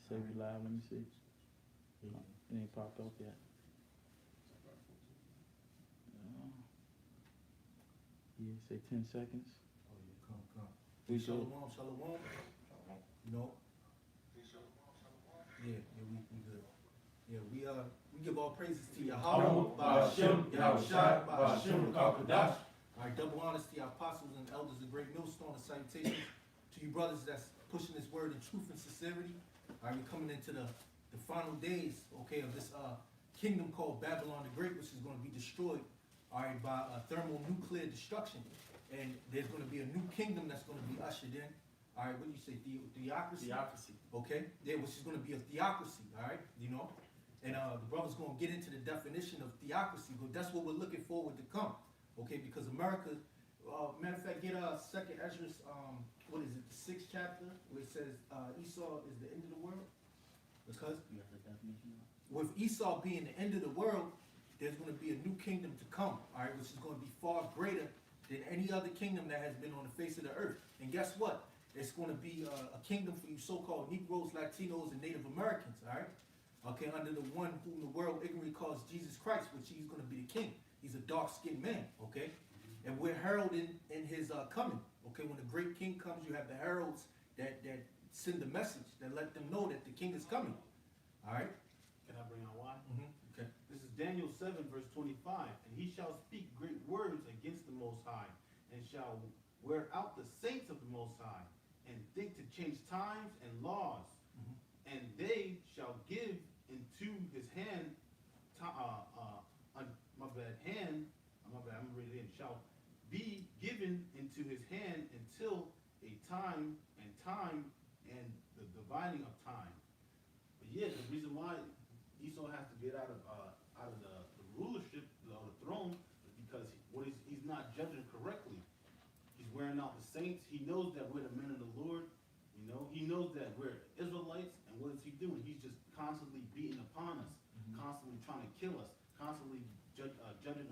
say we live. Let me see. It ain't popped up yet. Yeah, say 10 seconds. Oh yeah, come. We should. Shalom. You know. Yeah, we good. Yeah, we give all praises to Yahweh, Ba'ashem, Yahushai, Ba'ashem, Kakadash. All right, double honors to your apostles and elders of Great Millstone, and salutations to you brothers that's pushing this word in truth and sincerity. All right, we're coming into the final days, okay, of this kingdom called Babylon the Great, which is going to be destroyed, all right, by thermonuclear destruction. And there's going to be a new kingdom that's going to be ushered in. All right, what do you say, theocracy? Theocracy. Okay, yeah, which is going to be a theocracy, all right, you know. And the brother's going to get into the definition of theocracy, but that's what we're looking forward to come, okay, because America, matter of fact, get second Ezra's, what is it, the 6th chapter, where it says Esau is the end of the world. Because with Esau being the end of the world, there's going to be a new kingdom to come, all right, which is going to be far greater than any other kingdom that has been on the face of the earth. And guess what? It's going to be a kingdom for you so-called Negroes, Latinos, and Native Americans, all right? Okay, under the one whom the world ignorantly calls Jesus Christ, which he's going to be the king. He's a dark-skinned man, okay? And we're heralding in his coming, okay? When the great king comes, you have the heralds that send the message, that let them know that the king is coming, all right? Can I bring out why? Okay. This is Daniel 7, verse 25. And he shall speak great words against the Most High, and shall wear out the saints of the Most High, and think to change times and laws. And they shall give into his hand, I'm reading it in, shall be given into his hand until a time and the dividing of time. But yeah, the reason why Esau has to get out of the rulership or the throne is because he's not judging correctly. He's wearing out the saints. He knows that we're the men of the Lord. You know, he knows that we're Israelites, and what is he doing? He's just constantly beating upon us, constantly trying to kill us, constantly judging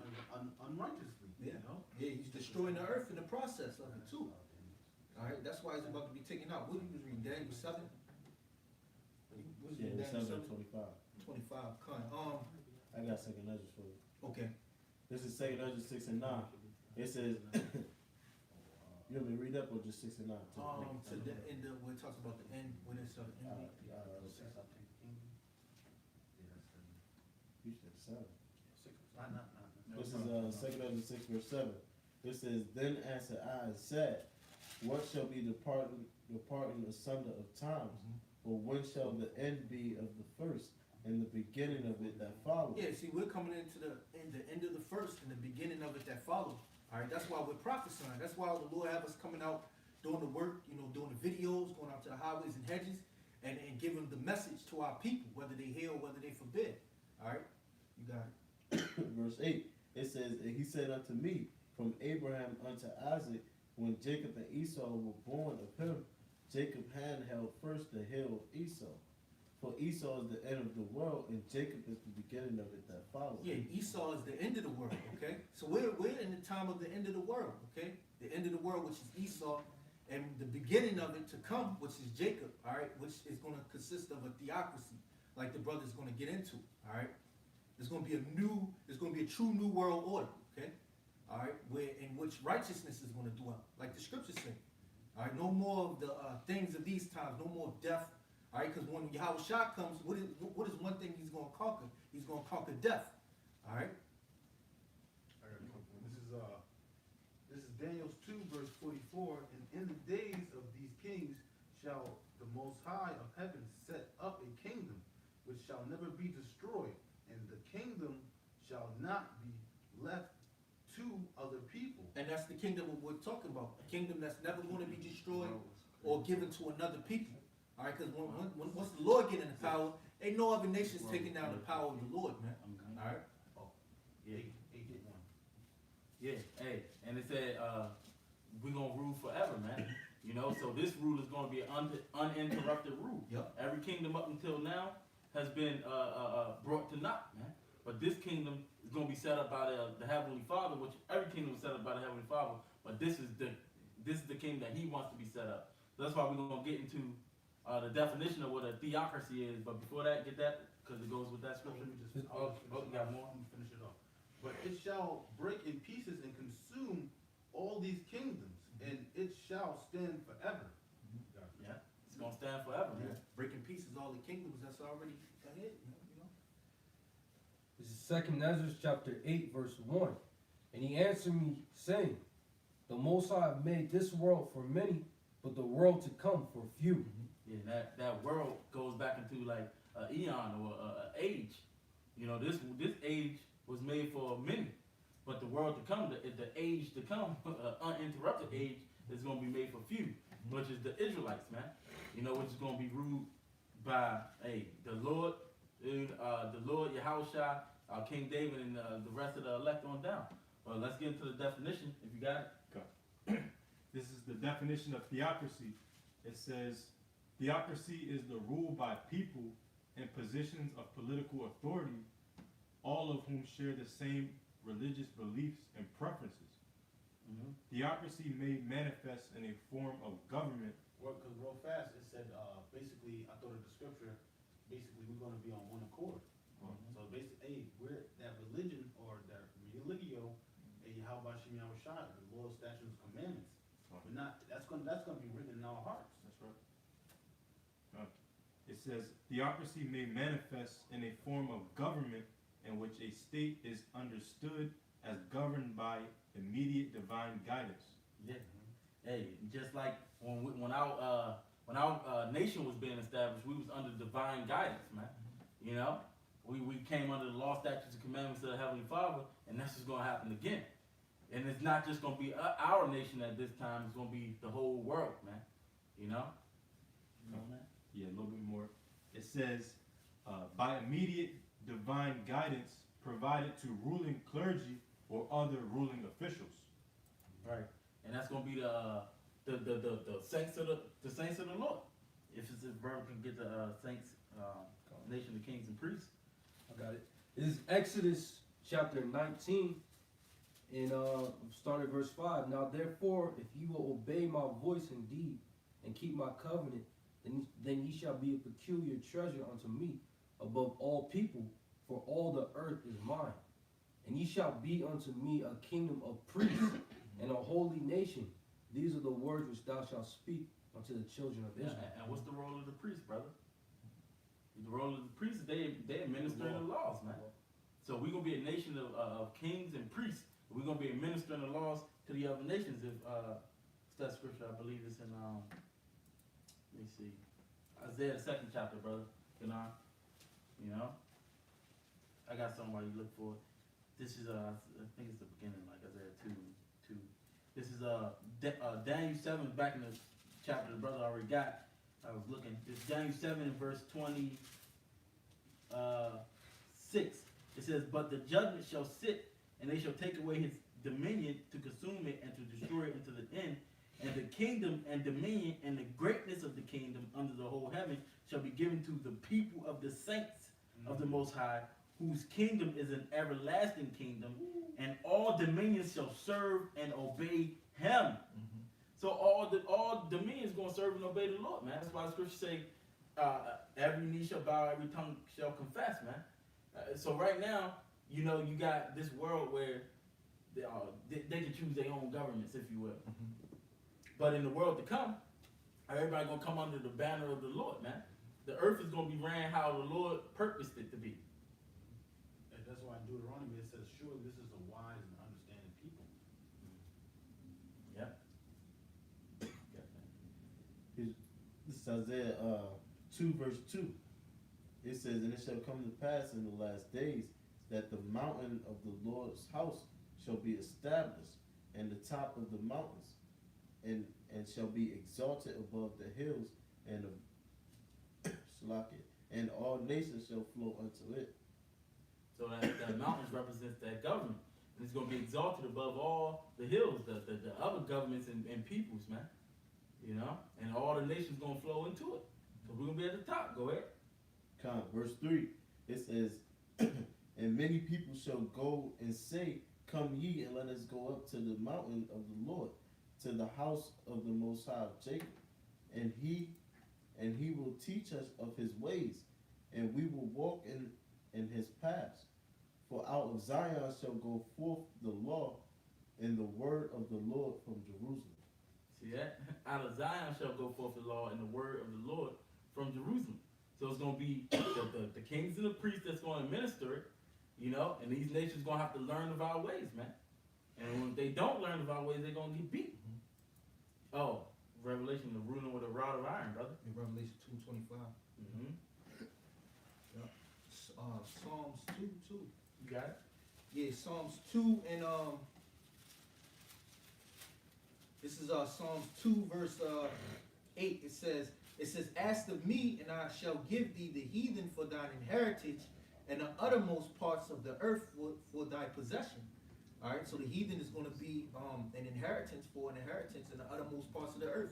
unrighteously. Yeah. You know? Yeah, he's destroying the earth in the process of it too. All right, that's why he's about to be taken out. What he was reading, Daniel 7? What was it, Yeah, Daniel 7 25. 25. I got second Ezra for you. Okay. This is second Ezra 6 and 9. It says, you want me to read up or just 6 and 9? To the end of, where it talks about the end, when it's end. You said 7. No. This is second Ezra 6 verse 7. This says, then answered I and said, what shall be the parting asunder of times? Or when shall the end be of the first, and the beginning of it that follows? Yeah, see, we're coming into the end of the first and the beginning of it that follows. All right, that's why we're prophesying. That's why the Lord have us coming out doing the work, you know, doing the videos, going out to the highways and hedges, and giving the message to our people, whether they hear or whether they forbid. All right, you got it. Verse 8, it says, and he said unto me, from Abraham unto Isaac, when Jacob and Esau were born of him, Jacob held first the hill of Esau. For Esau is the end of the world, and Jacob is the beginning of it that follows. Yeah, Esau is the end of the world, okay? So we're in the time of the end of the world, okay? The end of the world, which is Esau, and the beginning of it to come, which is Jacob, all right? Which is going to consist of a theocracy, like the brother's going to get into, all right? There's going to be a true new world order, okay? All right, in which righteousness is going to dwell, like the scriptures say. All right, no more of the things of these times, no more of death. All right, because when Yahushua comes, what is one thing he's going to conquer? He's going to conquer death. All right. I got a quick one. This is Daniel 2, verse 44. And in the days of these kings shall the Most High of heaven set up a kingdom which shall never be destroyed, and the kingdom shall not be left to other people. And that's the kingdom we're talking about. A kingdom that's never going to be destroyed or given to another people. All right, because once the Lord get in the power, ain't no other nations taking down the power of the Lord, man. All right. Yeah. Yeah, hey, and it said we're gonna rule forever, man. You know, so this rule is gonna be an uninterrupted rule. Yep. Every kingdom up until now has been brought to naught, man. But this kingdom is gonna be set up by the Heavenly Father, which every kingdom is set up by the Heavenly Father. But this is the kingdom that He wants to be set up. So that's why we're gonna get into the definition of what a theocracy is. But before that, get that because it goes with that So scripture. let me just, Oh, you got more? I'm gonna finish it off. But it shall break in pieces and consume all these kingdoms, and it shall stand forever. Yeah, it's gonna stand forever, Yeah. man. Breaking pieces all the kingdoms that's already ahead, you know. This is 2 Ezra chapter 8, verse 1. And he answered me, saying, the Most High have made this world for many, but the world to come for few. Yeah, that world goes back into like an eon or a age. You know, this age was made for many, but the world to come, the age to come, uninterrupted age, is going to be made for few, which is the Israelites, man. You know, which is going to be ruled by the Lord Yahushua, King David, and the rest of the elect on down. Well, let's get into the definition if you got it. This is the definition of theocracy. It says, theocracy is the rule by people in positions of political authority, all of whom share the same religious beliefs and preferences. Theocracy may manifest in a form of government. Well, because real fast, it said, basically, I thought of the scripture, basically, we're gonna be on one accord. So basically, we're that religion or that religio, how about Shem Yahushua, the law, statutes, commandments. We're not, that's gonna be written in our hearts. That's right. It says, theocracy may manifest in a form of government in which a state is understood as governed by immediate divine guidance. Yeah. Hey, just like when our nation was being established, we was under divine guidance, man. You know, we came under the law, statutes, and commandments of the Heavenly Father, and that's just gonna happen again. And it's not just gonna be our nation at this time; it's gonna be the whole world, man. You know. You know that? Yeah, a little bit more. It says, by immediate divine guidance provided to ruling clergy or other ruling officials. Right. And that's gonna be the saints of the Lord. If it's a brother can get the saints, nation of kings and priests. I got it. This is Exodus chapter 19, and start at verse 5. Now therefore, if you will obey my voice indeed, and keep my covenant, then ye shall be a peculiar treasure unto me above all people, for all the earth is mine. And ye shall be unto me a kingdom of priests and a holy nation. These are the words which thou shalt speak unto the children of Israel. Yeah, and what's the role of the priest, brother? The role of the priests, they administer the laws, man. So we're gonna be a nation of kings and priests. We're gonna be administering the laws to the other nations. If it's that scripture, I believe it's in let me see, Isaiah the 2nd chapter, brother. You know, I got something while you look for it. This is I think it's the beginning, like Isaiah 2. This is Daniel 7, back in the chapter the brother already got. I was looking. It's Daniel 7 and verse 26. It says, but the judgment shall sit, and they shall take away his dominion to consume it and to destroy it into the end. And the kingdom and dominion and the greatness of the kingdom under the whole heaven shall be given to the people of the saints of the Most High, whose kingdom is an everlasting kingdom, and all dominions shall serve and obey him. So all dominions gonna serve and obey the Lord, man. That's why the scriptures say, every knee shall bow, every tongue shall confess, man. So right now, you know, you got this world where they can choose their own governments, if you will. But in the world to come, everybody gonna come under the banner of the Lord, man. The earth is gonna be ran how the Lord purposed it to be. And that's why in Deuteronomy it says, surely this is a wise and understanding people. Yeah. This is Isaiah 2 verse 2. It says, and it shall come to pass in the last days that the mountain of the Lord's house shall be established, and the top of the mountains, and shall be exalted above the hills, and and all nations shall flow unto it. So that mountains represents that government. And it's gonna be exalted above all the hills, the other governments and peoples, man. You know? And all the nations gonna flow into it. So we're gonna be at the top. Go ahead. Verse 3, it says, and many people shall go and say, come ye and let us go up to the mountain of the Lord, to the house of the Most High of Jacob, and and he will teach us of his ways, and we will walk in his paths. For out of Zion shall go forth the law and the word of the Lord from Jerusalem. See that? Out of Zion shall go forth the law and the word of the Lord from Jerusalem. So it's going to be the kings and the priests that's going to minister it, you know, and these nations going to have to learn of our ways, man. And when they don't learn of our ways, they're going to get beat. Oh, Revelation, the ruling with a rod of iron, brother. In Revelation 2:25. Mm-hmm. Psalms 2. You got it? Yeah, Psalms 2 and this is Psalms 2 verse 8. It says, ask of me, and I shall give thee the heathen for thine inheritance, and the uttermost parts of the earth for thy possession. All right, so the heathen is going to be an inheritance in the uttermost parts of the earth.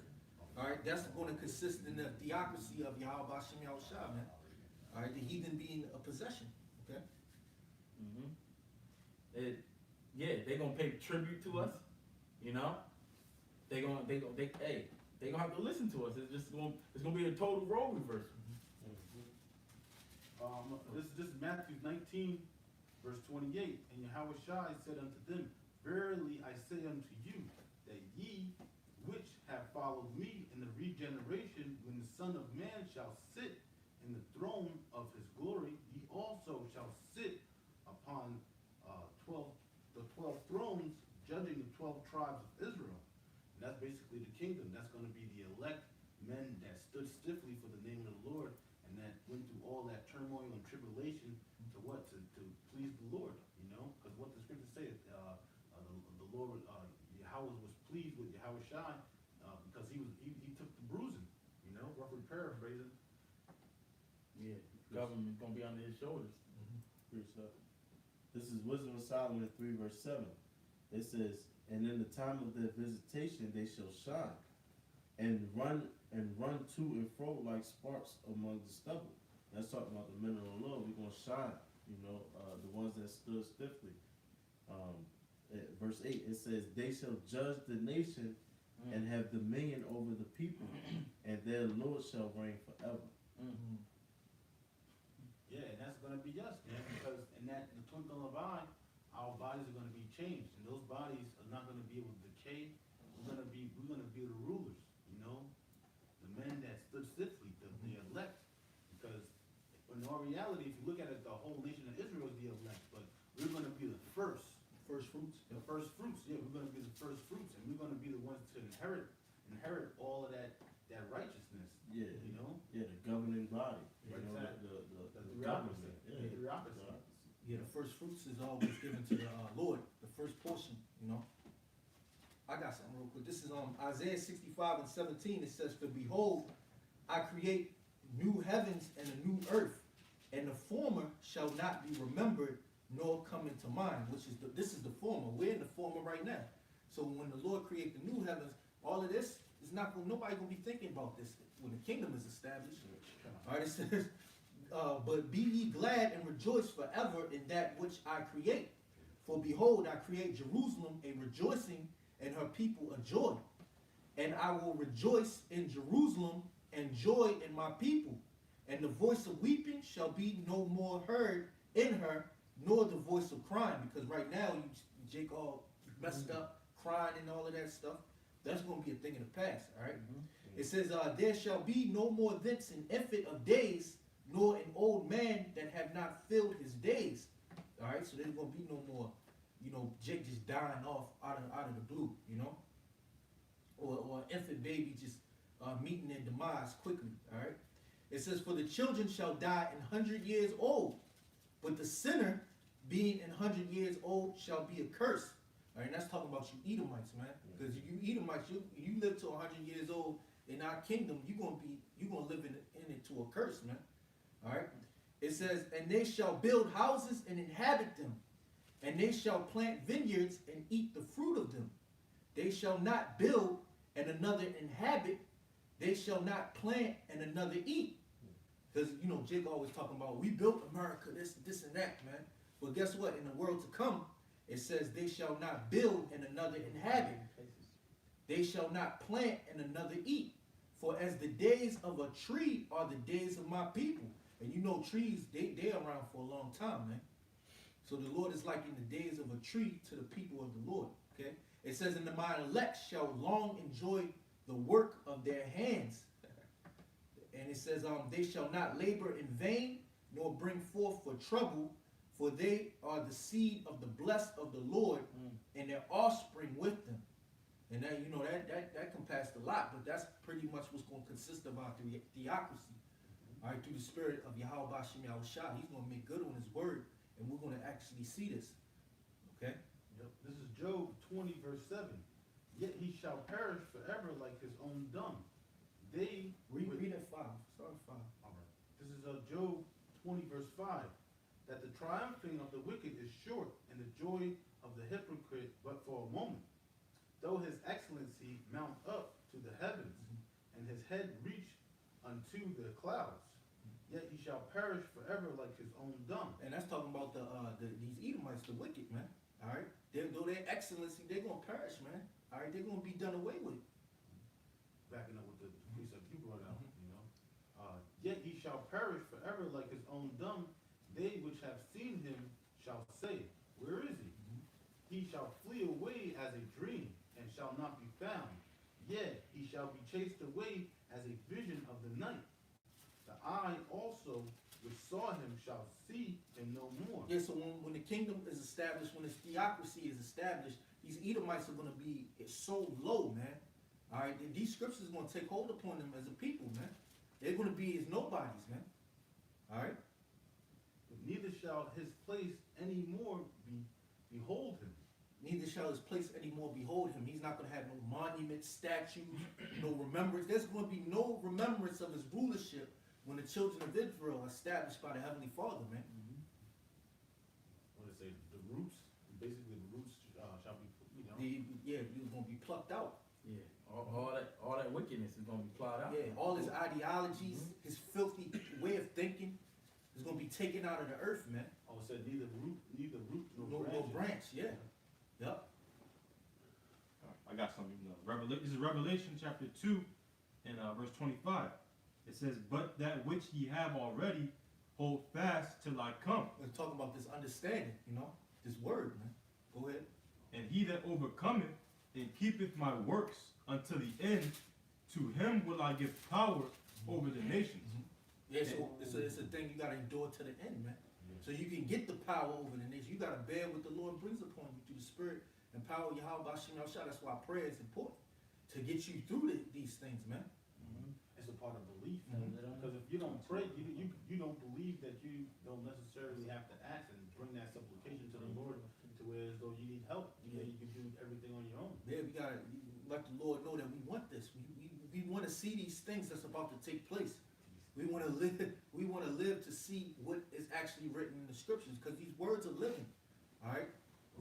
All right, that's going to consist in the theocracy of Yahweh Bashem Yahushua, man. All right, the heathen being a possession. Okay. Mm-hmm. They're gonna pay tribute to us, you know. They gonna have to listen to us. It's gonna be a total role reversal. This is Matthew 19, verse 28. And Yahweh Shai said unto them, verily I say unto you, that ye which have followed me in the regeneration, when the Son of Man shall sit in the throne of his glory, ye also shall sit upon the 12 thrones, judging the 12 tribes of Israel. And that's basically the kingdom. That's going to be the elect men that stood stiffly for the name of the Lord, and that went through all that turmoil and tribulation to what? To please the Lord, you know? Because what the scriptures say, the Lord, Yahweh was pleased with Yahweh Shai, because he took the bruising, you know, roughly paraphrasing. Yeah, government gonna be on his shoulders. This is Wisdom of Solomon 3 verse 7. It says, and in the time of their visitation they shall shine, and run to and fro like sparks among the stubble. That's talking about the men of the Lord. We're gonna shine, you know, the ones that stood stiffly. Verse 8, it says, they shall judge the nation and have dominion over the people, and their Lord shall reign forever. Mm-hmm. Yeah, and that's going to be us, man, because in the twinkle of an eye, our bodies are going to be changed, and those bodies are not going to be able to decay. We're going to be the rulers, you know, the men that stood stiffly, the elect, because in all reality, if you look at it, the whole nation of Israel is the elect, but we're going to be the first fruits. The first fruits, yeah, we're going to be the first fruits, and we're going to be the ones to inherit all of that righteousness. Yeah, you know. Yeah, the governing body. Right, You know, exactly. the Theocracy. government. Yeah, the theocracy. Yeah, the first fruits is always given to the Lord, the first portion, you know. I got something real quick. This is Isaiah 65 and 17. It says, for behold, I create new heavens and a new earth, and the former shall not be remembered, nor come into mind, this is the former. We're in the former right now. So when the Lord create the new heavens, all of this is nobody gonna be thinking about this when the kingdom is established. All right, it says, but be ye glad and rejoice forever in that which I create. For behold, I create Jerusalem a rejoicing, and her people a joy. And I will rejoice in Jerusalem and joy in my people. And the voice of weeping shall be no more heard in her, nor the voice of crying. Because right now, Jake all messed up, crying and all of that stuff. That's going to be a thing in the past, all right? It says, there shall be no more thence an infant of days, nor an old man that have not filled his days. All right, so there's going to be no more, you know, Jake just dying off out of the blue, you know? Or an infant baby just meeting their demise quickly, all right? It says, for the children shall die 100 years old, but the sinner being 100 years old shall be accursed. All right, and that's talking about you Edomites, man. Because you Edomites, you live to 100 years old in our kingdom, you're gonna live in it to a curse, man. All right. It says, and they shall build houses and inhabit them, and they shall plant vineyards and eat the fruit of them. They shall not build and another inhabit. They shall not plant and another eat. Because, you know, Jake always talking about, we built America, this and that, man. But guess what? In the world to come, it says, they shall not build and another inhabit. They shall not plant and another eat. For as the days of a tree are the days of my people. And you know trees, they around for a long time, man. So the Lord is liking the days of a tree to the people of the Lord. Okay? It says, and my elect shall long enjoy the work of their hands. And it says, they shall not labor in vain, nor bring forth for trouble, for they are the seed of the blessed of the Lord, and their offspring with them. And that, you know, that compassed a lot, but that's pretty much what's going to consist of our theocracy. All right, through the spirit of Yahweh Bashim Yahushua, he's going to make good on his word, and we're going to actually see this. Okay? Yep. This is Job 20, verse 7. Yet he shall perish forever like his own dung. They Read at 5. Start at 5. All right. This is Job 20, verse 5. That the triumphing of the wicked is short, and the joy of the hypocrite but for a moment. Though his excellency mount up to the heavens, and his head reach unto the clouds, yet he shall perish forever like his own dung. And that's talking about these Edomites, the wicked, man. All right? Though their excellency, they're going to perish, man. All right? They're going to be done away with. Backing up with the precept you brought out, you know. Yet he shall perish forever like his own dung. They which have seen him shall say, where is he? He shall flee away as a dream, and shall not be found. Yet he shall be chased away as a vision of the night. The eye also which saw him shall see him no more. Yeah, so when the kingdom is established, when this theocracy is established, these Edomites are going to be so low, man. All right? These scriptures are going to take hold upon them as a people, man. They're going to be as nobodies, man. All right? But neither shall his place any more behold him. Neither shall his place anymore behold him. He's not going to have no monuments, statues, no remembrance. There's going to be no remembrance of his rulership when the children of Israel are established by the Heavenly Father, man. What does it say? The roots, basically the roots shall be, you know. He's going to be plucked out. Yeah, all that wickedness is gonna be plotted out. Yeah, all his ideologies, his filthy way of thinking is going to be taken out of the earth, man. Oh, it said neither root nor No branch. branch, yeah. Yep. I got something. This is Revelation chapter 2 and verse 25. It says, but that which ye have already, hold fast till I come. We're talking about this understanding, you know, this word, man. Go ahead. And he that overcometh and keepeth my works unto the end, to him will I give power over the nations. Yeah, so it's a thing you got to endure to the end, man. So you can get the power over the nation. You got to bear what the Lord brings upon you through the Spirit and power of Yahweh Bashim Yahushua. That's why prayer is important, to get you through these things, man. It's a part of belief. Mhm. Because if you don't pray, you don't believe that you don't necessarily have to ask and bring that supplication to the Lord to where as though you need help. You can do everything on your own. Yeah, we got to let the Lord know that we want this. We want to see these things that's about to take place. We want to live. We want to live to see what is actually written in the scriptures, because these words are living. All right.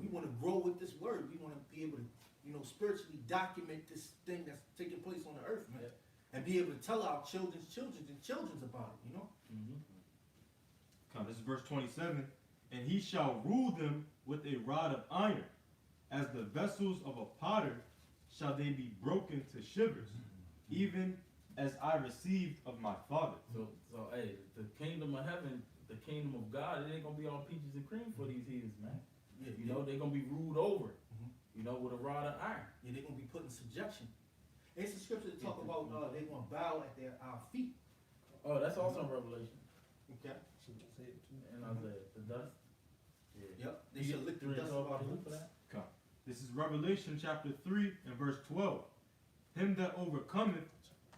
We want to grow with this word. We want to be able to, you know, spiritually document this thing that's taking place on the earth, man, and be able to tell our children's about it. You know. Come, this is verse 27. And he shall rule them with a rod of iron, as the vessels of a potter shall they be broken to shivers, even as I received of my father. So hey, the kingdom of heaven, the kingdom of God, it ain't gonna be all peaches and cream for these heathens, man. Yeah, You know, they're gonna be ruled over, Mhm. you know, with a rod of iron. Yeah, they're gonna be put in subjection. It's a scripture that talk about they're gonna bow at our feet. Oh, that's also in Revelation. Okay. And Isaiah, the dust. Yep. They shall lick the dust of our boots. Come. This is Revelation chapter 3 and verse 12. Him that overcometh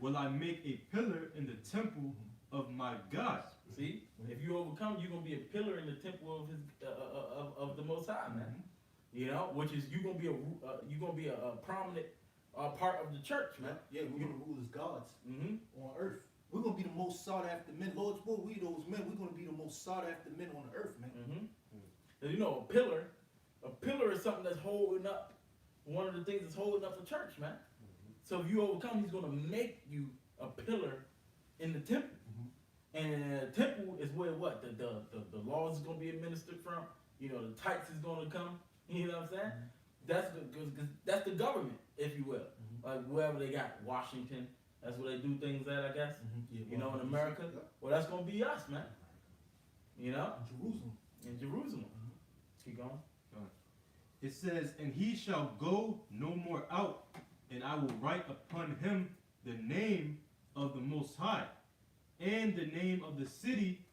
will I make a pillar in the temple of my God. See, if you overcome, you're gonna be a pillar in the temple of his of the Most High, man. You know, which is you're gonna be a prominent part of the church, man. Yeah, we're gonna rule as gods Mm-hmm. on earth. We're gonna be the most sought after men. Lord's will we those men. We're gonna be the most sought after men on the earth, man. Mm-hmm. You know, a pillar is something that's holding up. One of the things that's holding up the church, man. So if you overcome, he's gonna make you a pillar in the temple. And the temple is where what the laws is gonna be administered from. You know, the tithes is gonna come. You know what I'm saying? That's the government, if you will. Like wherever they got Washington, That's where they do things at, I guess. Yeah, You know, in well, America. yeah. Well, that's gonna be us, man. You know, Jerusalem. in Jerusalem. Keep going. It says, and he shall go no more out, and I will write upon him the name of the Most High, and the name of the city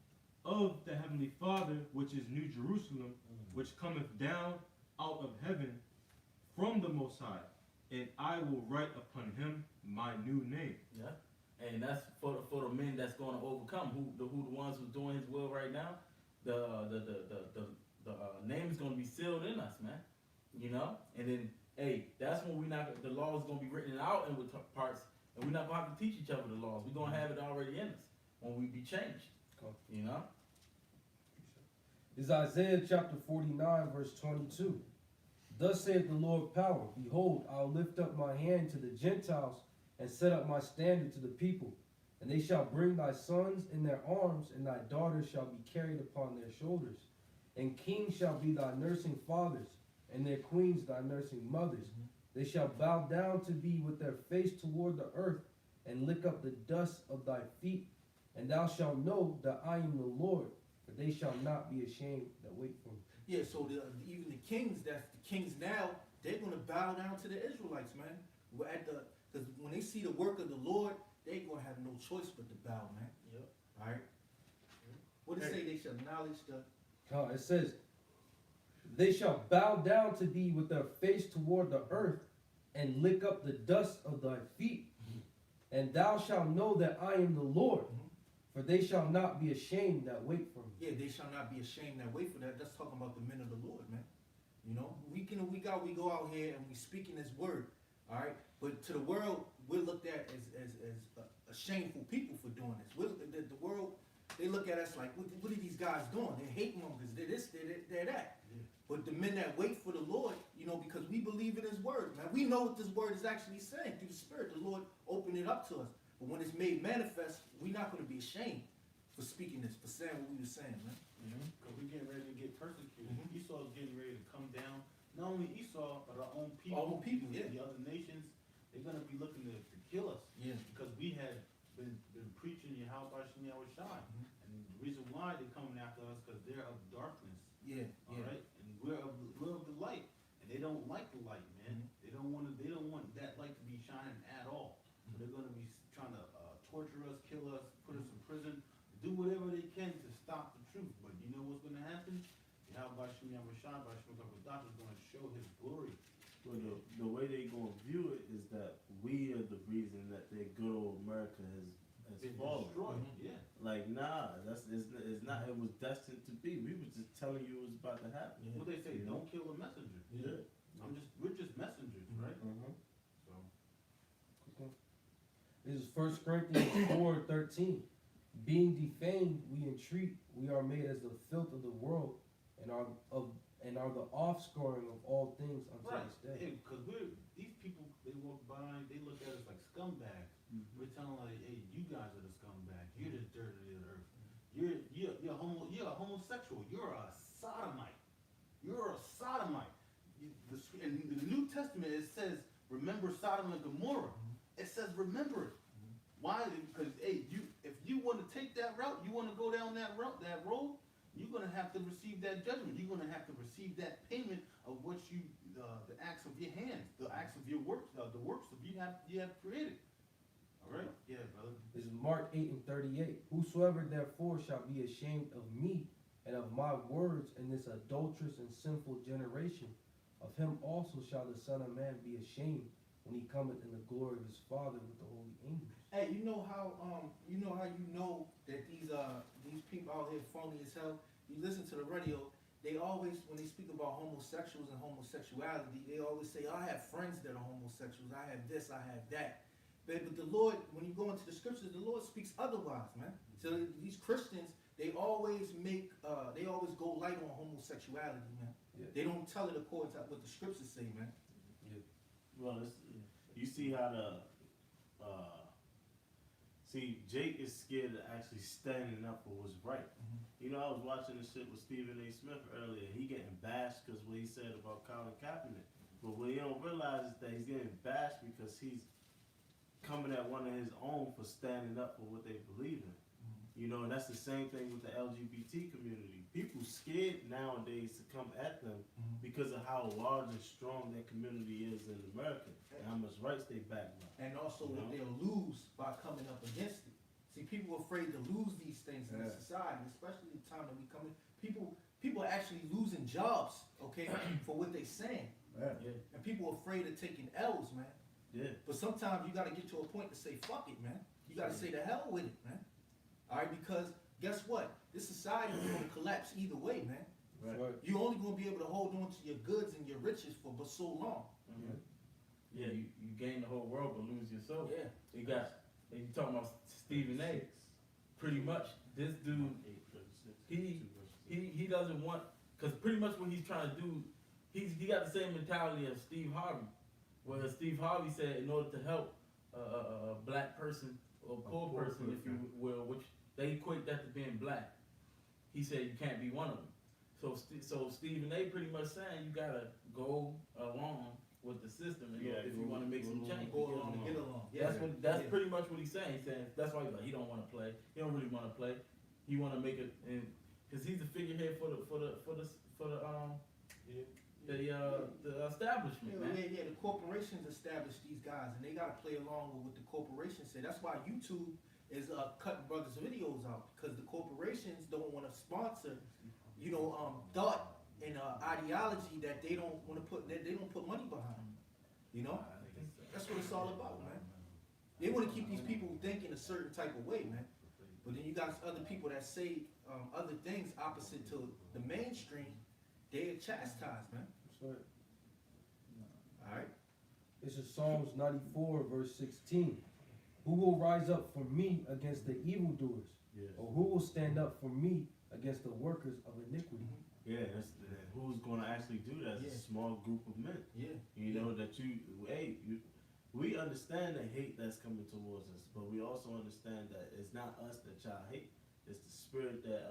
of the Heavenly Father, which is New Jerusalem, which cometh down out of heaven from the Most High, and I will write upon him my new name. Yeah. And that's for the men that's going to overcome. Who the ones who's doing His will right now. The name is going to be sealed in us, man. You know. And then, hey, that's when the law is going to be written out in parts, and we're not going to have to teach each other the laws. We're going to have it already in us when we be changed. Cool. You know. This is Isaiah chapter 49, verse 22. Thus saith the Lord power, behold, I'll lift up my hand to the Gentiles, and set up my standard to the people. And they shall bring thy sons in their arms, and thy daughters shall be carried upon their shoulders. And kings shall be thy nursing fathers, and their queens thy nursing mothers. They shall bow down to thee with their face toward the earth, and lick up the dust of thy feet. And thou shalt know that I am the Lord, for they shall not be ashamed that wait for me. Yeah, so even the kings, that's the kings now, they're going to bow down to the Israelites, man. Because when they see the work of the Lord, they're going to have no choice but to bow, man. Yep. All right? What does it say? They shall acknowledge the... It says, they shall bow down to thee with their face toward the earth, and lick up the dust of thy feet. And thou shalt know that I am the Lord, for they shall not be ashamed that wait for me. Yeah, they shall not be ashamed that wait for that. That's talking about the men of the Lord, man. You know, week in and week out, we go out here and we speak in His word. All right, but to the world, we're looked at as a shameful people for doing this. The world, they look at us like, what are these guys doing? They're hate mongers. They're this, they're that. Yeah. But the men that wait for the Lord, you know, because we believe in His word, man. We know what this word is actually saying through the Spirit. The Lord opened it up to us. But when it's made manifest, we're not going to be ashamed for speaking this, for saying what we were saying, man. Because we're getting ready to get persecuted. Mhm. Esau's getting ready to come down. Not only Esau, but our own people. Our own people, yeah. The other nations, they're going to be looking to kill us. Yeah. Because we had been preaching Yahweh Shem Yahweh Shai. Mhm. And the reason why they're coming after us, because they're of darkness. Yeah, All yeah. right? And we're of the light. And they don't like the light, man. Mhm. They don't want that light to be shining at all. So they're going to be trying to torture us, kill us, put us in prison, do whatever they can to stop the truth. But you know what's going to happen? Yahweh Shem Yahweh Shai, Shem Yahweh is going to show His glory. Well, the way they gonna view it is that we are the reason that their good old America has Been fallen. destroyed. Mhm. Yeah. Like, nah, it's not. It was destined to be. We was just telling you it was about to happen. Yeah. What they say, You know? don't kill the messenger. Yeah. We're just messengers, right? Mm-hmm. So This is 1 Corinthians 4:13. Being defamed, we entreat, we are made as the filth of the world, and are the offscouring of all things unto right, this day. because these people, they walk by, they look at us like scumbags. We're telling them, like, hey, you guys are the scumbags. You're the dirt of the earth. You're a homosexual. You're a sodomite. You're a sodomite. In the New Testament, it says, remember Sodom and Gomorrah. It says, remember it. Why? Because, hey, if you want to take that route, you want to go down that road, you're going to have to receive that judgment. You're going to have to receive that payment of what the acts of your hands, the acts of your works, the works that you have created. All right? Yeah, brother. This is Mark 8:38. Whosoever therefore shall be ashamed of me and of my words in this adulterous and sinful generation, of him also shall the Son of Man be ashamed when he cometh in the glory of his Father with the holy angels. Hey, you know how you know that these people out here phony as hell. You listen to the radio. They always, when they speak about homosexuals and homosexuality, they always say, "I have friends that are homosexuals. I have this. I have that." But the Lord, when you go into the scriptures, the Lord speaks otherwise, man. So these Christians, they always go light on homosexuality, man. Yeah. They don't tell it according to what the scriptures say, man. Well, you see how Jake is scared of actually standing up for what's right. You know, I was watching this shit with Stephen A. Smith earlier. He getting bashed because what he said about Colin Kaepernick. But what he don't realize is that he's getting bashed because coming at one of his own for standing up for what they believe in. You know, and that's the same thing with the LGBT community. People scared nowadays to come at them because of how large and strong that community is in America and how much rights they back by. And also You what know? they'll lose by coming up against it. See, people are afraid to lose these things in Yeah. society, especially the time that we come in. People are actually losing jobs, okay, for what they saying. Yeah. And people are afraid of taking L's, man. Yeah. But sometimes you gotta get to a point to say, fuck it, man. You gotta say the hell with it, man. Alright, because guess what? This society is gonna collapse either way, man. Right. Right. You're only gonna be able to hold on to your goods and your riches for but so long. Yeah, you gain the whole world but lose your soul. Yeah. You got, and you talking about Stephen A. Pretty much, this dude, he doesn't want, because pretty much what he's trying to do, he got the same mentality of Steve Harvey, where Steve Harvey said in order to help a black person or poor person, if you will, which they equate that to being black, he said you can't be one of them. So Stephen A. pretty much saying you gotta go along with the system if you want to make some change. Go along and get along. Yeah. That's pretty much what he's saying. He's saying that's why he don't want to play. He don't really want to play. He want to make it, and because he's the figurehead for the establishment, man. Yeah, the corporations establish these guys, and they gotta play along with what the corporations say. That's why YouTube is cutting brothers' videos out, because the corporations don't want to sponsor, thought and ideology that they don't want to put. They don't put money behind. You know, that's what it's all about, man. They want to keep these people thinking a certain type of way, man. But then you got other people that say other things opposite to the mainstream. They are chastised, man. That's right. All right. This is Psalms 94, verse 16. Who will rise up for me against the evildoers? Yes. Or who will stand up for me against the workers of iniquity? Yeah, who's going to actually do that? It's a small group of men. Yeah. You know, that we understand the hate that's coming towards us, but we also understand that it's not us that y'all hate. It's the spirit that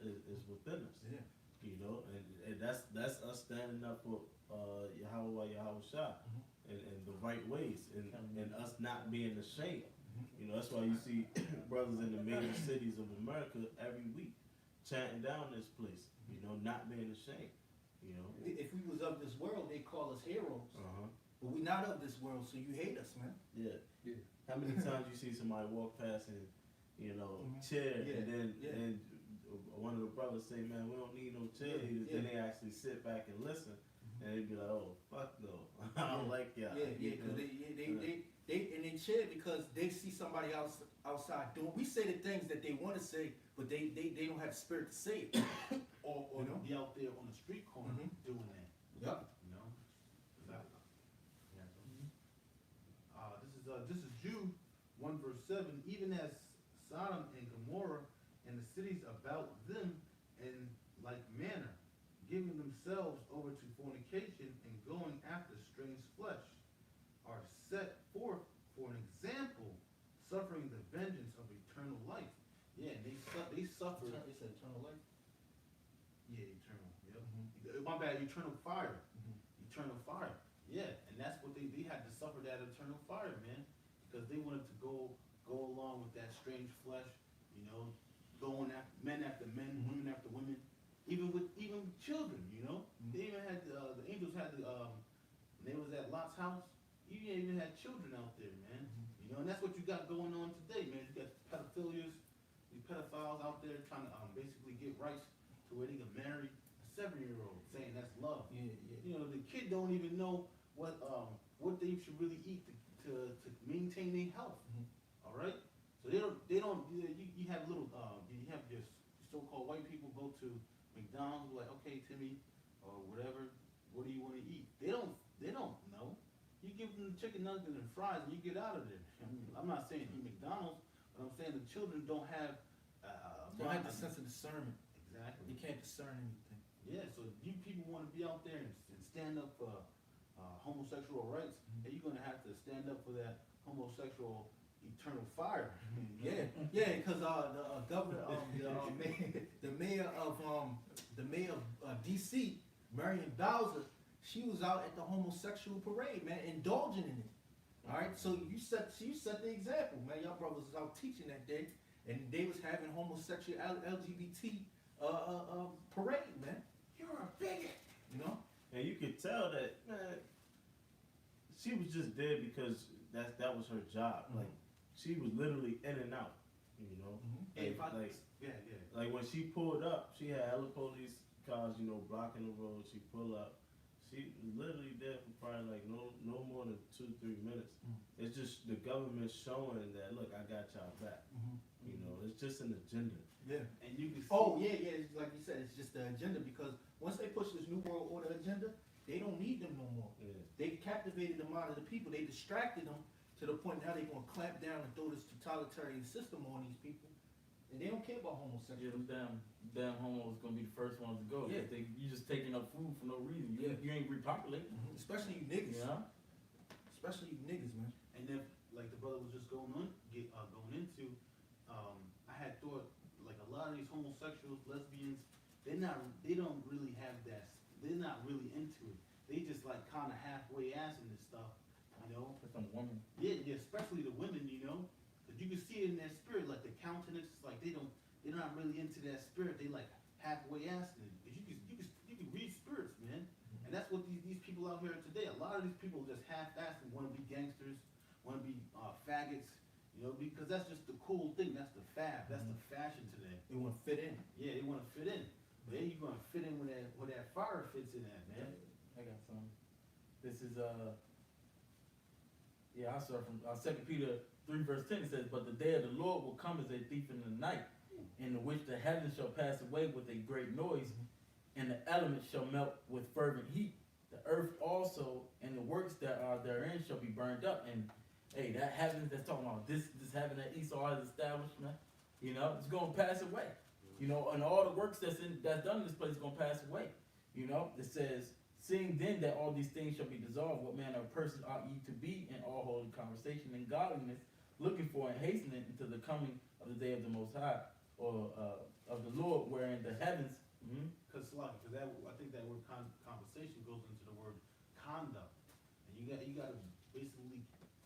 is within us. Yeah. You know, and that's us standing up for Yahweh Shah and the right ways and us not being ashamed. You know, that's why you see brothers in the major cities of America every week chanting down this place. You know, not being ashamed. You know. If we was of this world, they call us heroes. Uh-huh. But we not of this world, so you hate us, man. Yeah. Yeah. How many times you see somebody walk past and chair, Yeah. and then Yeah. and one of the brothers say, "Man, we don't need no cheerleaders." Yeah. Then they actually sit back and listen, and they be like, "Oh, fuck no, I don't like y'all." Yeah, You because know? they cheer because they see somebody else outside doing. We say the things that they want to say, but they don't have the spirit to say it. Or You know? be out there on the street corner Mhm. doing that. Yep. You know? This is Jude 1 verse 7. Even as Sodom and Gomorrah and the cities about them in like manner, giving themselves over to fornication and going after strange flesh, are set forth for an example, suffering the vengeance of eternal life. Yeah, they suffer. They said eternal life. Yeah, eternal. Yep. My bad. Eternal fire. Eternal fire. Yeah, and that's what they had to suffer, that eternal fire, man, because they wanted to go along with that strange flesh, going after men, women after women, even children, They even had the angels had when they was at Lot's house. You even had children out there, man. And that's what you got going on today, man. You got pedophilias, these pedophiles out there trying to basically get rights to where they can marry a 7-year-old, saying that's love. Yeah. The kid don't even know what they should really eat to maintain their health. All right, so they don't. You have little. You have your so-called white people go to McDonald's, like, okay, Timmy, or whatever. What do you want to eat? They don't know. You give them chicken nuggets and fries, and you get out of there. I'm not saying eat McDonald's, but I'm saying the children don't have. Don't have the sense of discernment. Exactly. You can't discern anything. Yeah, so you people want to be out there and stand up for homosexual rights, and you're gonna have to stand up for that homosexual eternal fire. Yeah, because the governor, the mayor of DC, Marion Bowser, she was out at the homosexual parade, man, indulging in it. All right, so you set the example, man. Y'all brothers was out teaching that day, and they was having homosexual LGBT parade, man. You're a bigot, you know. And you could tell that, man, she was just there because that was her job. Like, she was literally in and out, you know. Hey, if I, Like, yeah. like when she pulled up, she had hella police cars, you know, blocking the road. She pull up. She was literally there for probably like no more than 2-3 minutes. It's just the government showing that, look, I got y'all back. You know, it's just an agenda. Yeah. And you can see. Oh yeah. It's like you said, it's just the agenda, because once they push this new world order agenda, they don't need them no more. Yeah. They captivated the mind of the people. They distracted them to the point now they're gonna clamp down and throw this totalitarian system on these people, and they don't care about Yeah, homosexuals. them damn homos gonna be the first ones to go. Yeah. You just taking up food for no reason. Yeah. You ain't repopulating. Especially you niggas. Yeah. Especially you niggas, man. And then, like the brother was just going into, I had thought like a lot of these homosexuals, lesbians, they don't really have that. They're not really into it. They just like kind of halfway assing this stuff, you know. For some woman. Yeah, especially the women, you know, because you can see it in their spirit, like the countenance, like they're not really into that spirit. They like halfway assing it. 'Cause you can read spirits, man, and that's what these people out here today. A lot of these people just half-assing, want to be gangsters, want to be faggots, you know, because that's just the cool thing. That's the fab. That's the fashion today. They want to fit in. Yeah, they want to fit in. But then you're gonna fit in where that fire fits in at, man. I got some. This is yeah, I saw from 2 Peter 3 verse 10. It says, "But the day of the Lord will come as a thief in the night, in which the heavens shall pass away with a great noise, and the elements shall melt with fervent heat. The earth also and the works that are therein shall be burned up." And hey, that heavens that's talking about this heaven that Esau has established, man, you know, it's gonna pass away. You know, and all the works that's done in this place is gonna pass away. You know, it says, "Seeing then that all these things shall be dissolved, what manner of person ought ye to be in all holy conversation and godliness, looking for and hastening into the coming of the day of the Most High, or of the Lord, wherein the heavens." Because I think that word conversation goes into the word conduct, and you got to basically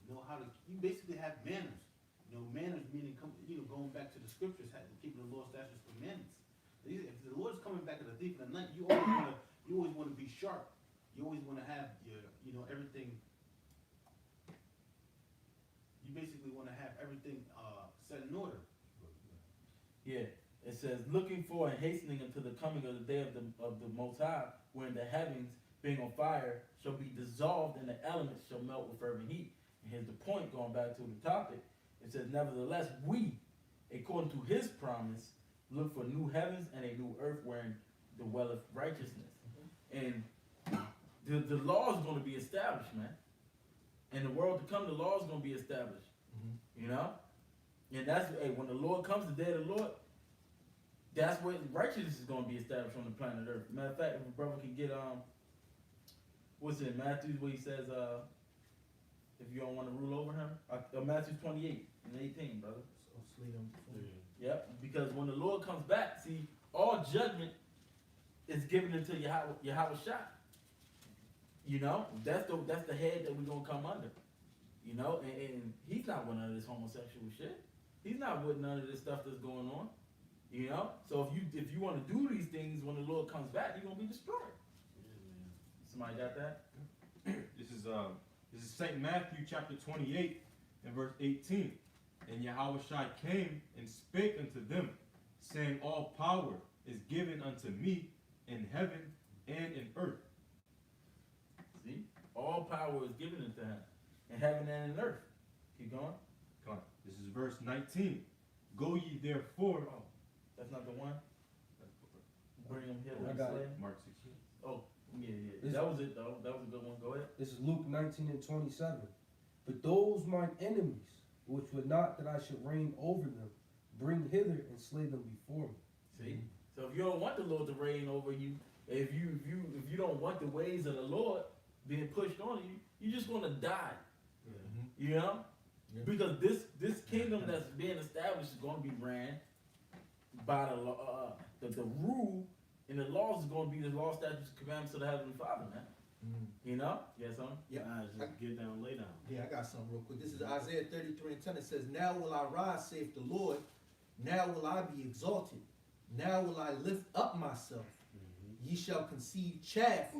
know how to. You basically have manners. You know, manners meaning going back to the scriptures, keeping the law, statutes, commandments. If the Lord is coming back at a thief in the night, you always want to be sharp. You always want to have your everything. You basically want to have everything set in order. Yeah, it says, "Looking for and hastening unto the coming of the day of the Most High, when the heavens, being on fire, shall be dissolved, and the elements shall melt with fervent heat." And here's the point, going back to the topic. It says, "Nevertheless, we, according to his promise, look for new heavens and a new earth wherein dwelleth righteousness." And the law is going to be established, man. In the world to come, the law is going to be established. You know? And that's, when the Lord comes, the day of the Lord, that's where righteousness is going to be established on the planet Earth. Matter of fact, if a brother can get, what's it, Matthew, where he says, if you don't want to rule over him, Matthew 28 and 18, brother. So slay them. Yep, because when the Lord comes back, see, all judgment is given unto Yahweh Shai. You know, that's the head that we're gonna come under. You know, and he's not with none of this homosexual shit. He's not with none of this stuff that's going on. You know, so if you want to do these things when the Lord comes back, you're gonna be destroyed. Somebody got that? This is St. Matthew chapter 28 and verse 18. "And Yahweh Shai came and spake unto them, saying, All power is given unto me in heaven and in earth." See, all power is given unto him in heaven and in earth. Keep going. Come on. This is verse 19. "Go ye therefore." Oh, that's not the one. Bring them here. I got it. Mark 16. Oh, yeah. This- That was it though. That was a good one. Go ahead. This is Luke 19 and 27. "But those mine enemies, which would not that I should reign over them, bring hither and slay them before me." See, so if you don't want the Lord to reign over you, if you don't want the ways of the Lord being pushed on you, you're just gonna die. You know, because this kingdom that's being established is gonna be ran by the law. The rule and the laws is gonna be the law, statutes, and commandments of the Heavenly Father, man. You know? Yes, son. Yeah. Just get down, lay down. Yeah, I got something real quick. This is Isaiah 33:10. It says, "Now will I rise, saith the Lord. Now will I be exalted. Now will I lift up myself. Ye shall conceive chaff."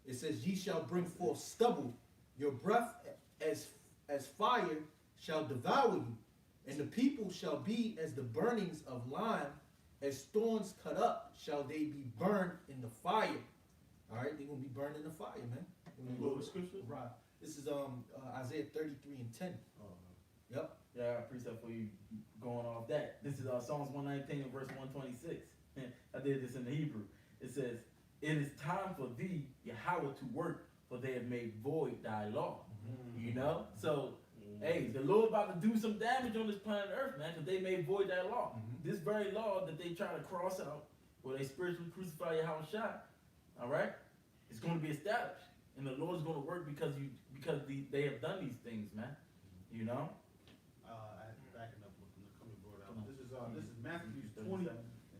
It says, "Ye shall bring forth stubble. Your breath as fire shall devour you. And the people shall be as the burnings of lime. As thorns cut up shall they be burned in the fire." All right, they're going to be burned in the fire, man. What was scripture? Right. This is Isaiah 33:10. Oh, Yep. Yeah, I got a precept for you going off that. This is Psalms 119 and verse 126. I did this in the Hebrew. It says, "It is time for thee, Yahweh, to work, for they have made void thy law." You know? So, hey, the Lord about to do some damage on this planet Earth, man, because they made void that law. This very law that they try to cross out, where they spiritually crucify Yahweh, all right, it's going to be established. And the Lord's going to work because they have done these things, man. You know? Backing up what the coming brought out. This is Matthew 20,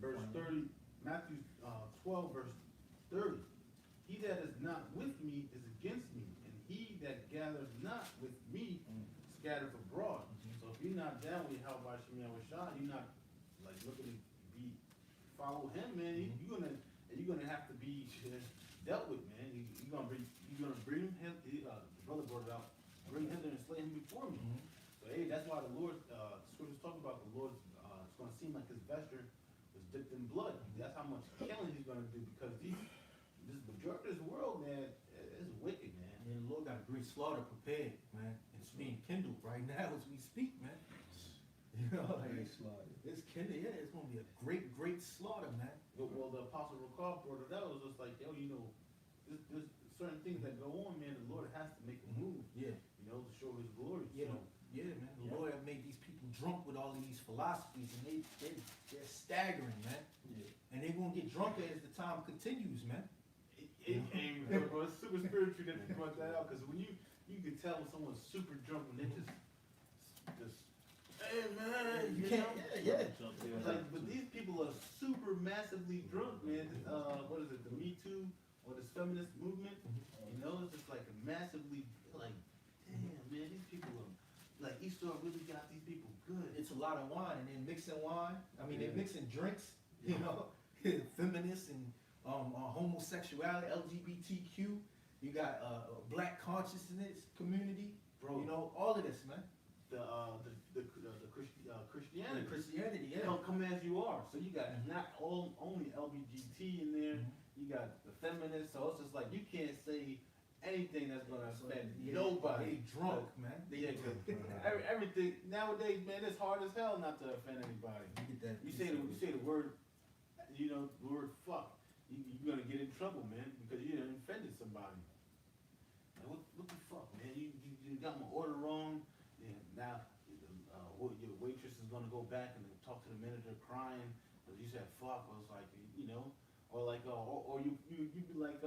verse 30. Matthew 12, verse 30. "He that is not with me is against me, and he that gathers not with me scattereth abroad." So if you're not down with how by Shemi Awashah, you're not like looking to follow him, man. You're gonna have to be dealt with, man. You're gonna bring him. The brother brought it out. Bring him there and slay him before me. So hey, that's why the Lord, scriptures talk about the Lord. It's gonna seem like his vesture was dipped in blood. That's how much killing he's gonna do, because this majority of this world, man, is wicked, man. And the Lord got a great slaughter prepared, man. It's being kindled right now as we speak, man. You know, like, it's kindled. Yeah, it's gonna be a great, great slaughter, man. Well, the Apostle Rakab brought it out. It was just like, yo, there's certain things that go on, man. The Lord has to make a move, Yeah, to show his glory. yeah, So, yeah, man. The Lord have made these people drunk with all of these philosophies, and they're staggering, man. Yeah. And they're gonna get drunker as the time continues, man. bro, it's super spiritual that you brought that out, because when you can tell when someone's super drunk when they just, hey man, You can't. Yeah. Like, but these people are super massively drunk, man. What is it, the Me Too or this feminist movement? It's just like a massively, like, damn, man, these people are, like, Esau really got these people good. It's a lot of wine, and they're mixing wine. I mean, they're mixing drinks. Feminists and homosexuality, LGBTQ. You got black consciousness community. Bro. All of this, man. Christianity. Christianity, yeah. Come as you are. So you got not only LGBT in there, you got the feminists. So it's just like, you can't say anything that's gonna offend nobody. They drunk, man. Everything nowadays, man, it's hard as hell not to offend anybody. You say the word, the word fuck, you're gonna get in trouble, man, because you done offended somebody. Like, what the fuck, man? You got my order wrong, and now your waitress is gonna go back and talk to the manager crying because you said fuck. I was like, or like, or you be like